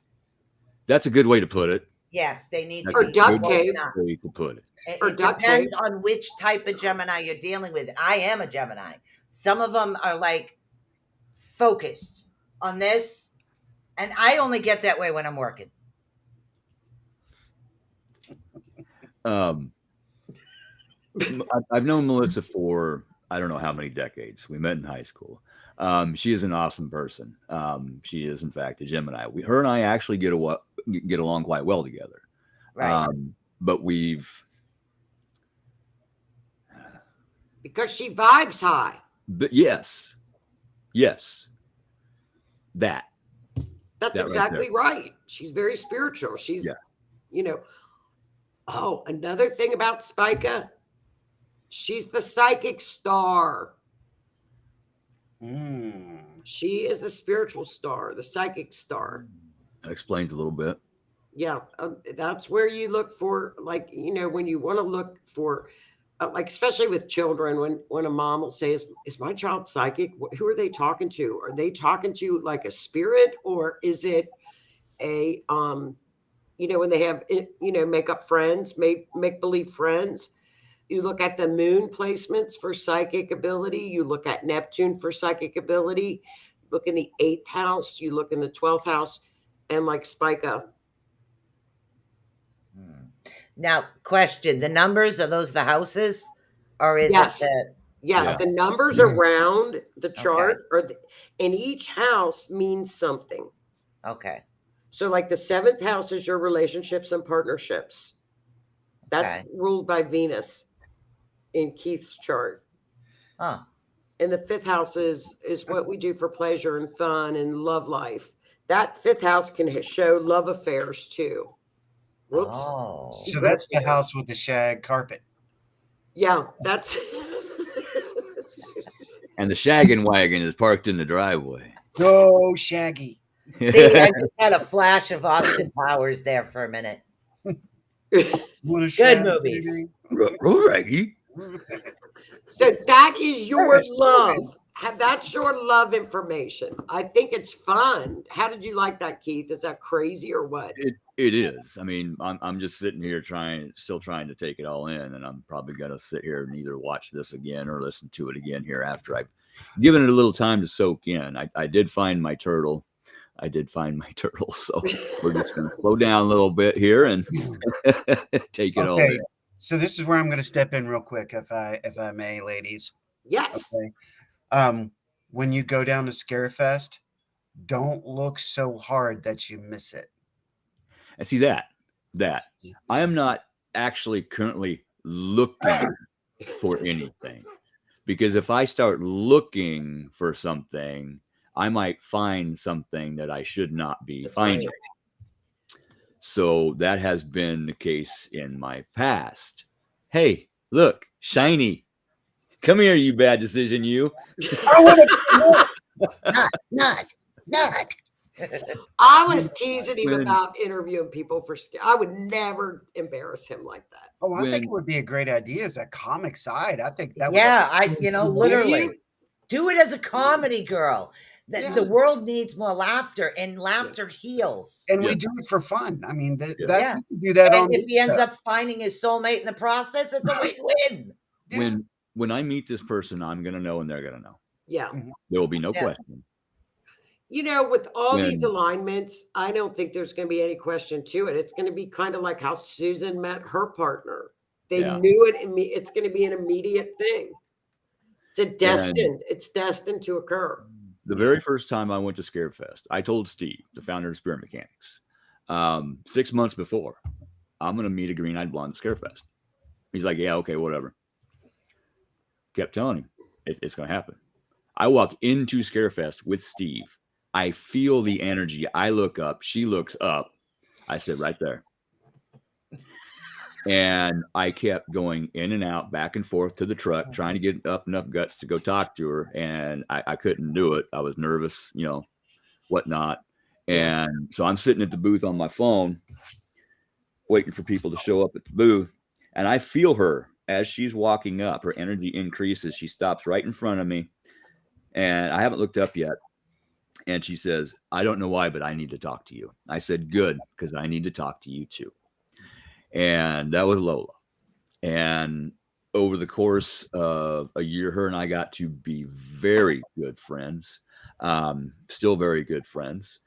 That's a good way to put it. Yes, they need or duct tape. Way to put it. It depends on which type of Gemini you're dealing with. I am a Gemini. Some of them are like focused on this, and I only get that way when I'm working. I've known Melissa for I don't know how many decades. We met in high school. She is an awesome person. She is, in fact, a Gemini. Her and I actually get along quite well together. Right. But because she vibes high. But yes. That's exactly right. She's very spiritual. She's, Oh, another thing about Spica, she's the psychic star. She is the spiritual star, the psychic star. That explains a little bit. Yeah, that's where you look for, when you want to look for, especially with children, when a mom will say, is my child psychic? Who are they talking to? Are they talking to like a spirit, or is it a, when they have, make up friends, make believe friends? You look at the moon placements for psychic ability. You look at Neptune for psychic ability. Look in the 8th house. You look in the 12th house, and like Spica. Now, question: the numbers, are those the houses, or is Yes. it? Yes, the numbers around the chart, and each house means something. Okay. So, like the 7th house is your relationships and partnerships. That's ruled by Venus in Keith's chart. Huh. And the 5th house is what we do for pleasure and fun and love life. That 5th house can show love affairs too. Whoops. Oh. So that's the house with the shag carpet. Yeah, that's. And the shaggin' wagon is parked in the driveway. Go Shaggy. See, I just had a flash of Austin Powers there for a minute. Good movies. Right. So that is your love. That's your love information. I think it's fun. How did you like that, Keith? Is that crazy or what? It is. I mean, I'm just sitting here still trying to take it all in, and I'm probably gonna sit here and either watch this again or listen to it again here after I've given it a little time to soak in. I did find my turtle. I did find my turtle. So we're just going to slow down a little bit here and take it all Okay, in. so this is where I'm going to step in real quick, if I may, ladies. Yes. Okay. When you go down to Scarefest, don't look so hard that you miss it. And see that I am not actually currently looking for anything, because if I start looking for something, I might find something that I should not be finding. So that has been the case in my past. Hey, look, shiny. Come here, you bad decision, you. Not. I was teasing him about interviewing people for. I would never embarrass him like that. Oh, I think it would be a great idea as a comic side. I think that would. Yeah, literally do it as a comedy, girl. The world needs more laughter, and laughter heals. And we do it for fun. I mean, we can do And that on. if he ends up finding his soulmate in the process, it's a win-win. When I meet this person, I'm gonna know, and they're gonna know. Yeah, there will be no question. With all these alignments, I don't think there's going to be any question to it. It's going to be kind of like how Susan met her partner. They knew it. It's going to be an immediate thing. It's destined to occur. The very first time I went to Scarefest, I told Steve, the founder of Spirit Mechanics, 6 months before, I'm going to meet a green-eyed blonde at Scarefest. He's like, yeah, okay, whatever. Kept telling him it's going to happen. I walk into Scarefest with Steve. I feel the energy. I look up. She looks up. I sit right there. And I kept going in and out, back and forth to the truck, trying to get up enough guts to go talk to her. And I couldn't do it. I was nervous, whatnot. And so I'm sitting at the booth on my phone, waiting for people to show up at the booth. And I feel her as she's walking up. Her energy increases. She stops right in front of me. And I haven't looked up yet. And she says, I don't know why, but I need to talk to you. I said, good, because I need to talk to you too. And that was Lola. And over the course of a year, her and I got to be very good friends, still very good friends.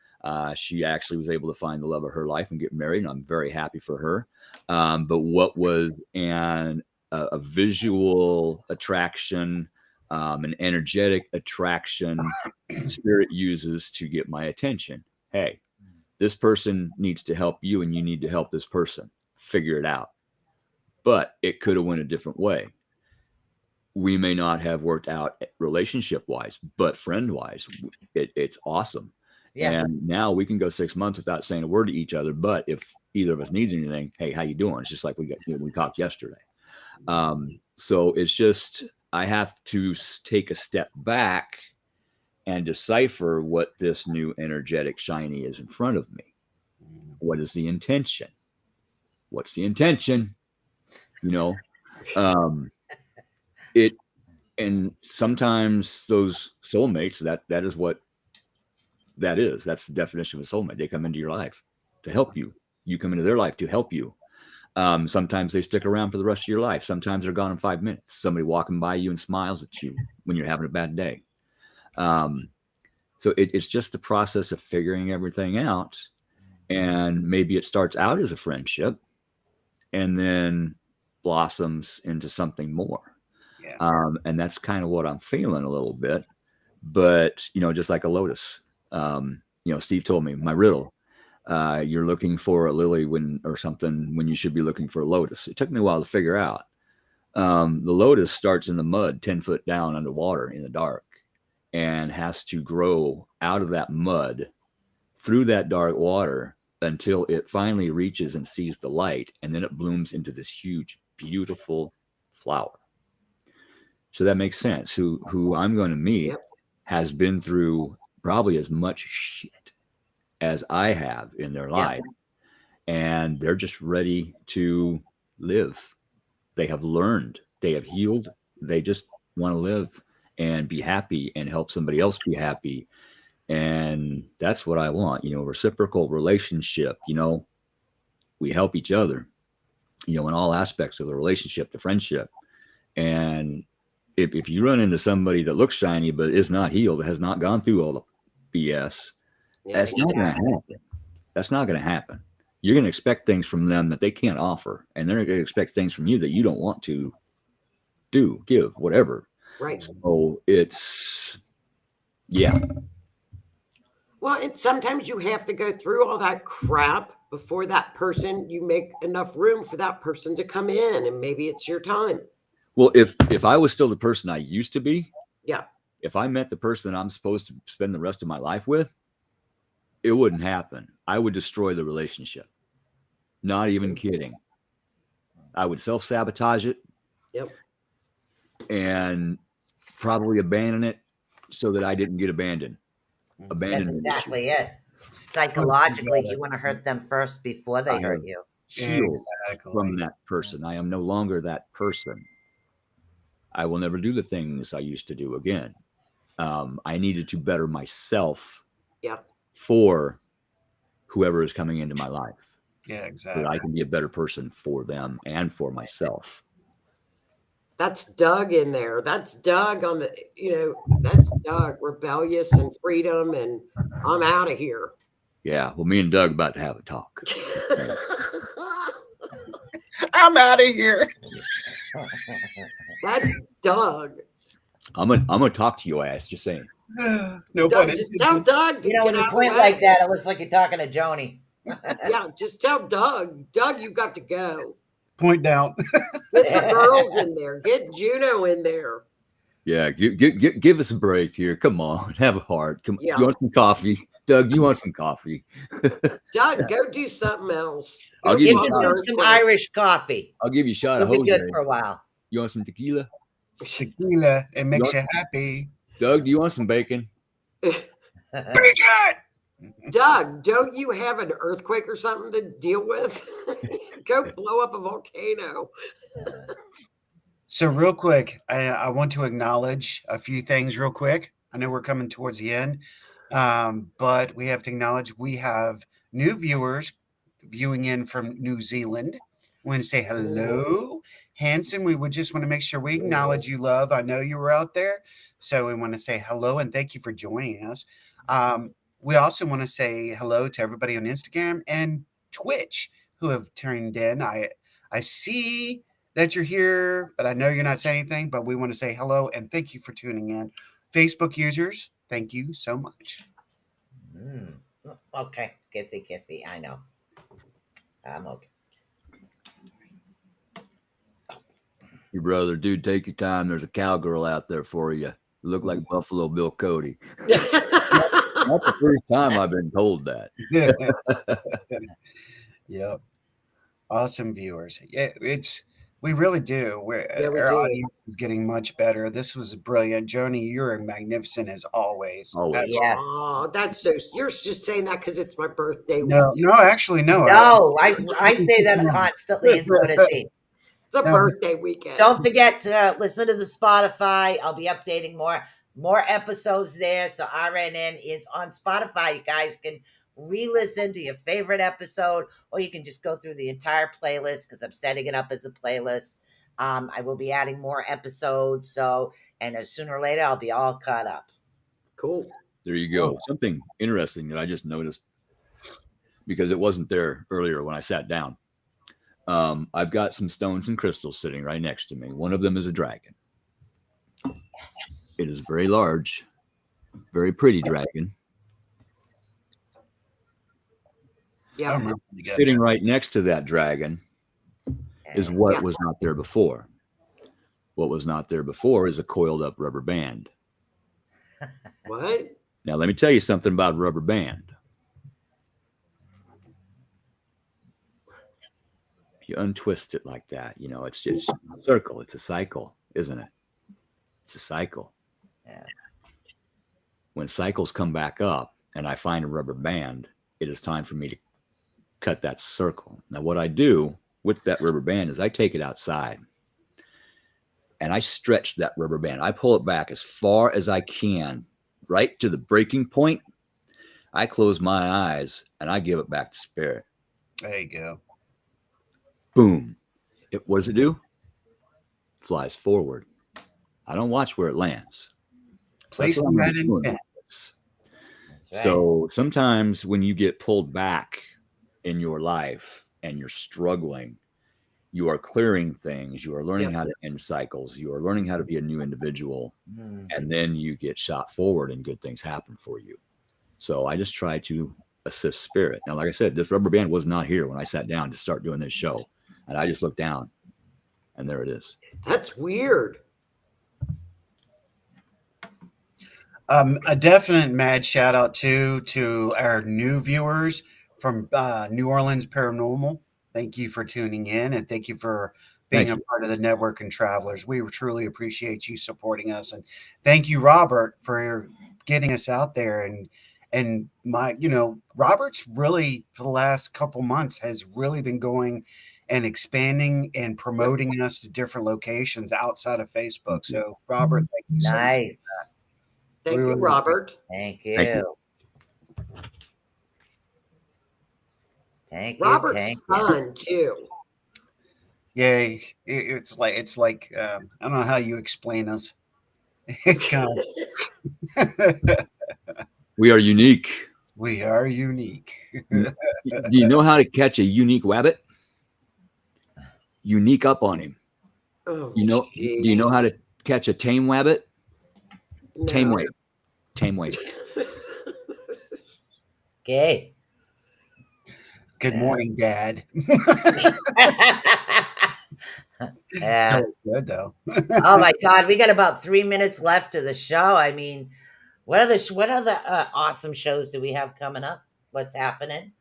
She actually was able to find the love of her life and get married, and I'm very happy for her. But what was a visual attraction, an energetic attraction Spirit uses to get my attention. Hey, this person needs to help you, and you need to help this person figure it out. But it could have went a different way. We may not have worked out relationship wise, but friend wise, it's awesome. Yeah. And now we can go 6 months without saying a word to each other. But if either of us needs anything, hey, how you doing? It's just like we talked yesterday. So it's just, I have to take a step back and decipher what this new energetic shiny is in front of me. What is the intention? What's the intention? And sometimes those soulmates, that is what that is. That's the definition of a soulmate. They come into your life to help you. You come into their life to help you. Sometimes they stick around for the rest of your life. Sometimes they're gone in 5 minutes. Somebody walking by you and smiles at you when you're having a bad day. So it's just the process of figuring everything out. And maybe it starts out as a friendship and then blossoms into something more. Yeah. And that's kind of what I'm feeling a little bit. But, just like a lotus, Steve told me my riddle. You're looking for a lily when you should be looking for a lotus. It took me a while to figure out. The lotus starts in the mud, 10 foot down underwater in the dark, and has to grow out of that mud through that dark water until it finally reaches and sees the light. And then it blooms into this huge, beautiful flower. So that makes sense. Who I'm going to meet has been through probably as much shit as I have in their life. And they're just ready to live. They have learned, they have healed. They just want to live and be happy and help somebody else be happy. And that's what I want, reciprocal relationship. We help each other, in all aspects of the relationship, the friendship. And if you run into somebody that looks shiny, but is not healed, has not gone through all the BS, That's not going to happen. That's not going to happen. You're going to expect things from them that they can't offer, and they're going to expect things from you that you don't want to do, give, whatever. Right. So it's, yeah. Well, and sometimes you have to go through all that crap before that person, you make enough room for that person to come in, and maybe it's your time. Well, if I was still the person I used to be, Yeah. if I met the person that I'm supposed to spend the rest of my life with, it wouldn't happen. I would destroy the relationship. Not even kidding. I would self-sabotage it. Yep. And probably abandon it so that I didn't get abandoned. That's Abandonment exactly it. Psychologically, you want to hurt them first before they hurt you. Healed from that person. I am no longer that person. I will never do the things I used to do again. I needed to better myself for whoever is coming into my life. Yeah, exactly. So that I can be a better person for them and for myself. That's Doug in there. That's Doug on the, that's Doug, rebellious and freedom, and I'm out of here. Yeah. Well, me and Doug about to have a talk. I'm out of here. That's Doug. I'm gonna talk to your ass. Just saying. No Doug, just tell Doug to when get you out point of the way. like that, it looks like you're talking to Joni. Yeah, just tell Doug. Doug, you got to go. Point down. Get the girls in there. Get Juno in there. Yeah, give us a break here. Come on, have a heart. Come, Yeah. You want some coffee, Doug? You want some coffee? Doug, go do something else. I'll Go give you Give walk this the dude some earthquake. Irish coffee. I'll give you a shot It'll of be Jose. good for a while. You want some tequila? Tequila, it makes you happy. Doug, do you want some bacon? Bacon! Doug, don't you have an earthquake or something to deal with? Go blow up a volcano. So real quick, I want to acknowledge a few things real quick. I know we're coming towards the end, but we have to acknowledge we have new viewers viewing in from New Zealand. We want to say hello. Hanson, we would just want to make sure we acknowledge you, love. I know you were out there, so we want to say hello and thank you for joining us. We also want to say hello to everybody on Instagram and Twitch who have tuned in. I see that you're here, but I know you're not saying anything, but we want to say hello and thank you for tuning in. Facebook users, thank you so much. Okay, kissy. I know. I'm okay. Your brother, dude, take your time. There's a cowgirl out there for you. You look like Buffalo Bill Cody. Not the first time I've been told that. Yep. Awesome viewers. Yeah, we really do. Our do. audience is getting much better. This was brilliant. Joni, you're magnificent as always. Always. Yes. Oh, that's so. You're just saying that because it's my birthday. No, actually, no. No, I say that constantly and so does he. It's a birthday weekend. Don't forget to listen to the Spotify. I'll be updating more episodes there. So RNN is on Spotify. You guys can re-listen to your favorite episode, or you can just go through the entire playlist because I'm setting it up as a playlist. I will be adding more episodes. And as sooner or later, I'll be all caught up. Cool. There you go. Something interesting that I just noticed because it wasn't there earlier when I sat down. I've got some stones and crystals sitting right next to me. One of them is a dragon. It is very large, very pretty dragon. Yeah. Sitting right next to that dragon is what was not there before. What was not there before is a coiled up rubber band. What? Now, let me tell you something about rubber band. If you untwist it like that, it's just a circle. It's a cycle, isn't it? It's a cycle. Yeah. When cycles come back up and I find a rubber band, it is time for me to cut that circle. Now, what I do with that rubber band is I take it outside and I stretch that rubber band. I pull it back as far as I can, right to the breaking point. I close my eyes and I give it back to spirit. There you go. Boom. What does it do? Flies forward. I don't watch where it lands. Placing that intent. That's right. So sometimes when you get pulled back in your life and you're struggling, you are clearing things, you are learning how to end cycles, you are learning how to be a new individual, and then you get shot forward and good things happen for you. So I just try to assist spirit. Now, like I said, this rubber band was not here when I sat down to start doing this show. And I just looked down and there it is. That's weird. A definite mad shout out to our new viewers from New Orleans Paranormal. Thank you for tuning in, and thank you for being Thank a you. part of the network and travelers. We truly appreciate you supporting us, and thank you, Robert, for getting us out there. And Robert's really for the last couple months has really been going and expanding and promoting us to different locations outside of Facebook. So, Robert, thank you so much. Nice. Thank We you, really- Robert. Thank Thank you. you. Thank you. Robert's Thank you. fun too. Yeah, it's like I don't know how you explain us. It's kind of We are unique. we are unique. Do you know how to catch a unique wabbit? Unique up on him. Oh, Do you know how to catch a tame wabbit? Tame weight. Tame weight. Okay. Good morning, Dad. Yeah. That was good though. Oh my God, we got about 3 minutes left of the show. I mean, what other awesome shows do we have coming up? What's happening?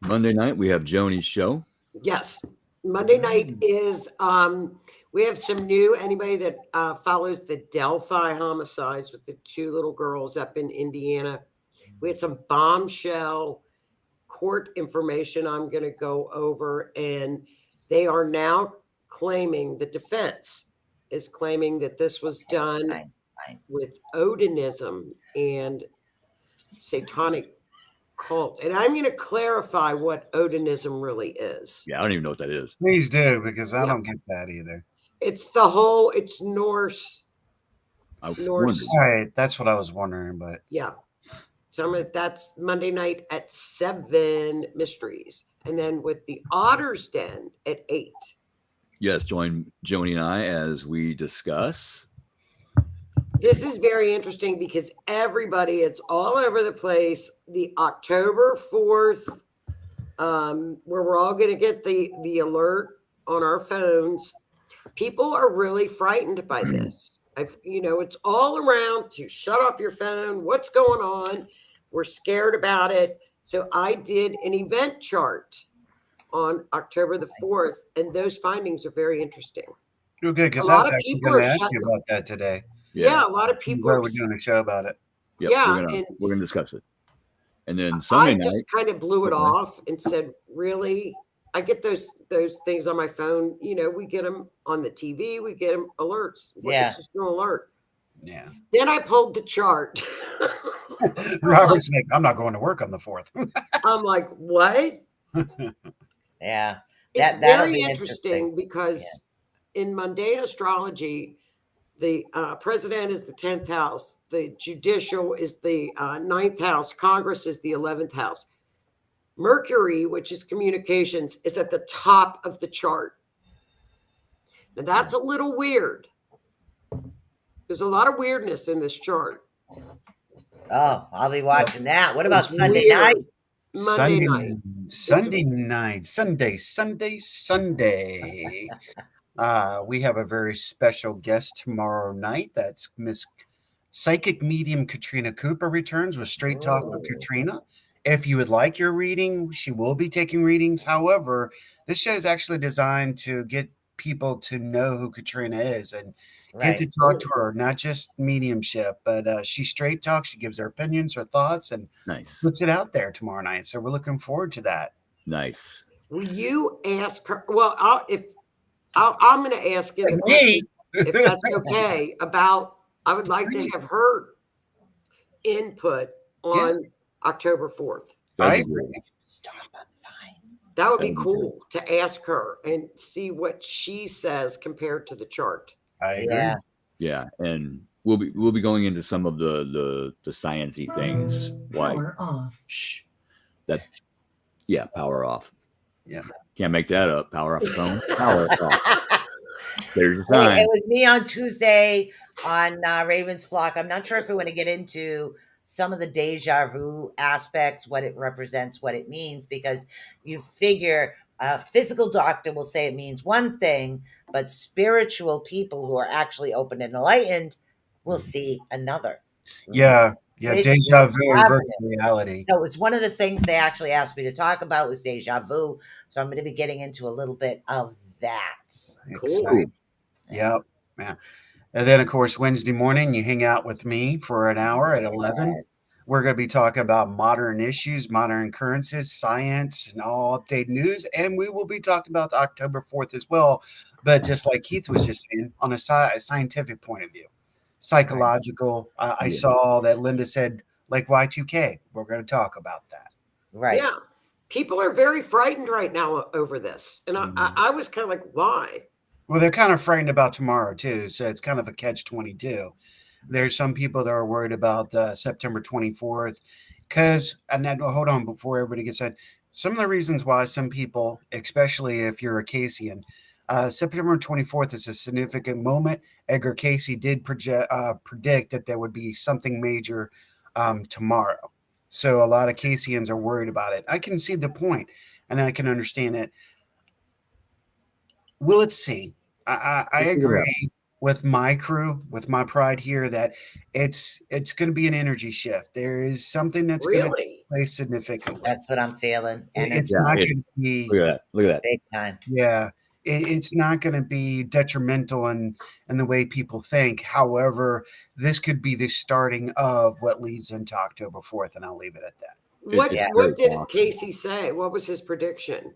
Monday night we have Joni's show. Yes. Monday night is we have some new anybody that follows the Delphi homicides with the two little girls up in Indiana. We had some bombshell court information I'm going to go over, and they are now claiming, the defense is claiming that this was done Fine. with Odinism and satanic cult. And I'm going to clarify what Odinism really is. Yeah, I don't even know what that is. Please do, because I Yeah. don't get that either. It's Norse. I was Norse. All right, that's what I was wondering, but Yeah. So that's Monday night at 7, Mysteries. And then with the Otter's Den at 8. Yes, join Joni and I as we discuss. This is very interesting because it's all over the place. The October 4th, where we're all going to get the alert on our phones. People are really frightened by this. It's all around to shut off your phone. What's going on? We're scared about it. So I did an event chart on October the 4th, and those findings are very interesting. you're good because A I lot was of actually people going to are ask you shutting- about that today. Yeah, a lot of people Glad are. we're doing a show about it. Yep, Yeah, we're gonna discuss it. And then I Sunday night, just kind of blew it Okay. off and said, really? I get those things on my phone. We get them on the TV. We get them alerts. Yeah. It's just an alert. Yeah. Then I pulled the chart. Robert's like, I'm not going to work on the 4th. I'm like, what? Yeah. It's That'll very be interesting because in mundane astrology, the president is the 10th house, the judicial is the 9th house, Congress is the 11th house. Mercury, which is communications, is at the top of the chart. Now that's a little weird. There's a lot of weirdness in this chart. Oh, I'll be watching that. What about It's Sunday weird. night? Monday night. Sunday night, Sunday. We have a very special guest tomorrow night. That's Miss Psychic Medium Katrina Cooper returns with Straight Talk with Katrina. If you would like your reading, she will be taking readings. However, this show is actually designed to get people to know who Katrina is and get to talk to her, not just mediumship, but she straight talks. She gives her opinions, her thoughts, and nice, puts it out there tomorrow night. So we're looking forward to that. nice. Will you ask her? Well, I'm going to ask in the Me? questions, if that's okay, about, I would like to have her input on October 4th. I That would be cool to ask her and see what she says compared to the chart. agree. Yeah. Yeah, and we'll be going into some of the sciencey things. Why? Power off. Shh. That. Yeah. Power off. Yeah. Can't make that up. Power off the phone. Power off. There's your Hey, sign. it was me on Tuesday on Raven's Flock. I'm not sure if we want to get into some of the deja vu aspects, what it represents, what it means, because you figure a physical doctor will say it means one thing, but spiritual people who are actually open and enlightened will see another. Yeah. Yeah. Which Deja is vu and happening. virtual reality. So it was one of the things they actually asked me to talk about was deja vu. So I'm going to be getting into a little bit of that. Exciting. Yep. Yeah. And then, of course, Wednesday morning, you hang out with me for an hour at 11. Yes. We're going to be talking about modern issues, modern occurrences, science, and all updated news. And we will be talking about October 4th as well. But just like Keith was just saying, on a scientific point of view, psychological. I Yeah. saw that Linda said, like Y2K. We're going to talk about that. Right. Yeah. People are very frightened right now over this. And I was kind of like, why? Well, they're kind of frightened about tomorrow, too. So it's kind of a catch-22. There's some people that are worried about September 24th because, and then, hold on, before everybody gets in, some of the reasons why some people, especially if you're a Caseian, September 24th is a significant moment. Edgar Casey did predict that there would be something major tomorrow. So a lot of Caseians are worried about it. I can see the point, and I can understand it. Let's see. I agree with my crew, with my pride here, that it's going to be an energy shift. There is something that's going to take Really? place significantly. That's what I'm feeling. And It's it's not it- going to be, Look at that. Look at that. big time. yeah, it's not going to be detrimental in the way people think. However, this could be the starting of what leads into October 4th, and I'll leave it at that. What it's what very did possible. Casey say? What was his prediction?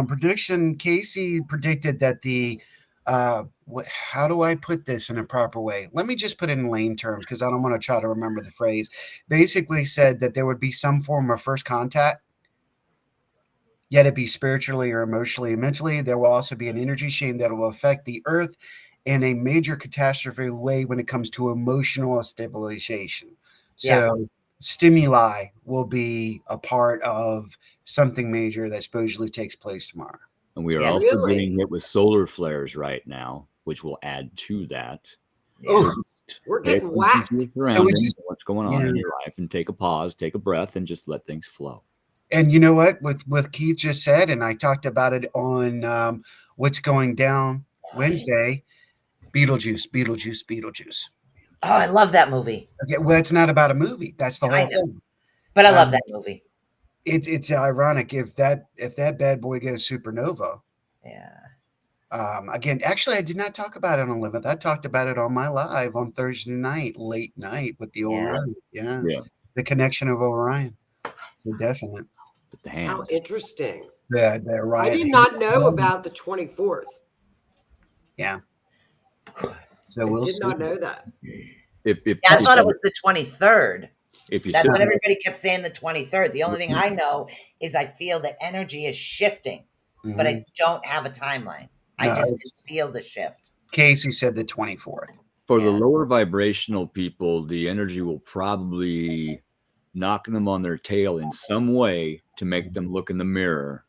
Prediction, Casey predicted that the how do I put this in a proper way? Let me just put it in lane terms because I don't want to try to remember the phrase. Basically said that there would be some form of first contact, yet it be spiritually or emotionally and mentally. There will also be an energy chain that will affect the earth in a major catastrophe way when it comes to emotional stabilization. So stimuli will be a part of something major that supposedly takes place tomorrow. And we are Yeah. also Really? getting hit with solar flares right now, which will add to that. Oh, We're Pay getting attention whacked. to your surroundings, just- what's going on in your life, and take a pause, take a breath, and just let things flow. and you know what? With Keith just said, and I talked about it on what's going down Wednesday. Beetlejuice. Oh, I love that movie. Okay, well, it's not about a movie. That's the I whole know. thing. But I love Um, that movie. It's ironic if that bad boy goes supernova. Yeah. Again, actually, I did not talk about it on 11th. I talked about it on my live on Thursday night, late night with the Yeah. Orion. Yeah, Yeah. the connection of Orion. So definite. With the How hands. interesting. The I Orion. did not know about the 24th. Yeah. So I we'll did see. not know that. If Yeah, I thought it was the 23rd. if you That's sit what there- everybody kept saying, the 23rd. The only thing I know is I feel that energy is shifting, but Mhm. I don't have a timeline. I No, just it's- can feel the shift. Casey said the 24th. for the Yeah. lower vibrational people, the energy will probably knock them on their tail in some way to make them look in the mirror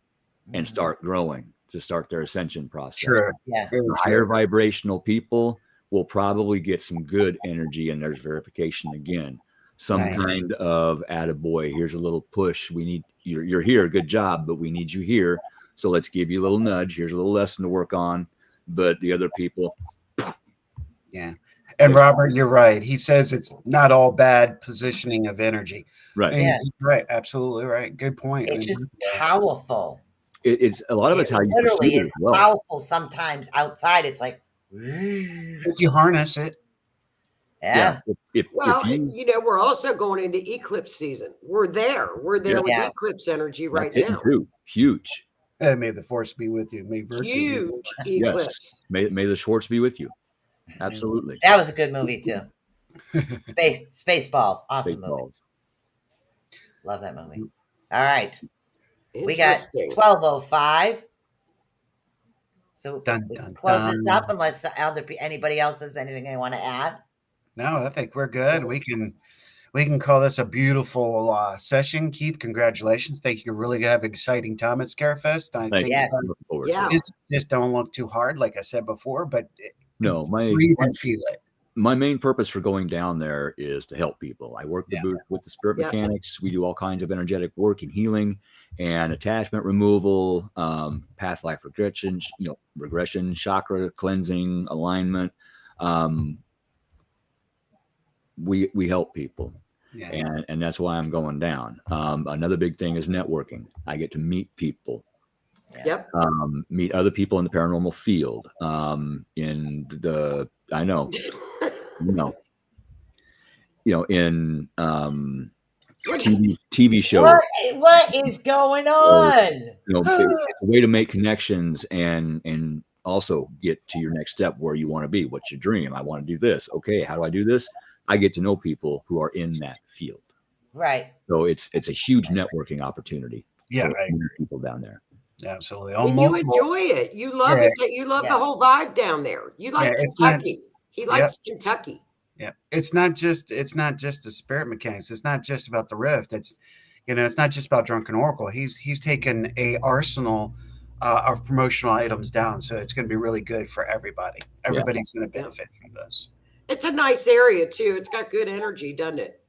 and start growing, to start their ascension process. True. Yeah. Very Higher true. vibrational people will probably get some good energy, and there's verification again. Some Right. kind of attaboy, here's a little push. We need you're here, good job, but we need you here. So let's give you a little nudge. Here's a little lesson to work on. But the other people, Yeah. And Robert, you're right. He says it's not all bad positioning of energy. right? And Yeah. he's right. Absolutely right. Good point. It's just powerful. It's a lot of it's how you Literally, perceive it as it's well. powerful sometimes outside. It's like, If you harness it. yeah. If Well, you, you know, we're also going into eclipse season. We're there. We're there with Yeah. eclipse energy right that's hitting now. too. Huge. May the force be with you. May virtue be with Huge you. eclipse. Yes. May the Schwartz be with you. Absolutely. That was a good movie too. Spaceballs. Awesome movie. Baseballs. Love that movie. All right. We got Interesting. 12:05. So Dun, we can dun, close this dun. up unless anybody else has anything they want to add. No, I think we're good. We can call this a beautiful session. Keith, congratulations. Think you really have an exciting time at Scarefest. I Thank think Yes. you. Looking forward to Yeah. it. just don't look too hard, like I said before, but No, breathe and feel it. my main purpose for going down there is to help people. I work the booth with the spirit Yeah. mechanics. We do all kinds of energetic work and healing and attachment removal, past life regression, chakra cleansing, alignment. We help people. Yeah. And that's why I'm going down. Another big thing is networking. I get to meet people, Yep. meet other people in the paranormal field. I know, in TV shows. What is going on? It's a way to make connections and also get to your next step where you want to be. What's your dream? I want to do this. Okay, how do I do this? I get to know people who are in that field. Right. So it's a huge networking opportunity. Yeah, for I agree. people down there. Absolutely. And you enjoy it. You love it. You love the whole vibe down there. You like Kentucky. He likes Kentucky. Yeah. It's not just the spirit mechanics. It's not just about the rift. It's not just about Drunken Oracle. He's taken a arsenal of promotional items down. So it's going to be really good for everybody. Everybody's going to benefit from this. It's a nice area too. It's got good energy, doesn't it?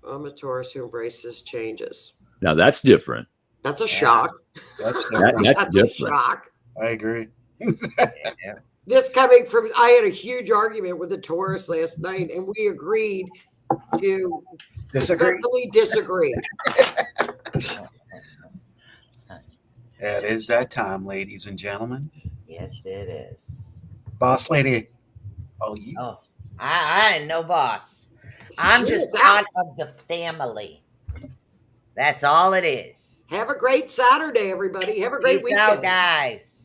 I'm a Taurus who embraces changes. Now that's different. That's a shock. That's That's different. A shock. I agree. This coming from, I had a huge argument with a Taurus last night, and we agreed to respectfully disagree. It is that time, ladies and gentlemen. Yes, it is. Boss lady. Oh, I ain't no boss. I'm just part of the family. That's all it is. Have a great Saturday, everybody. Have a great Peace weekend. out, guys.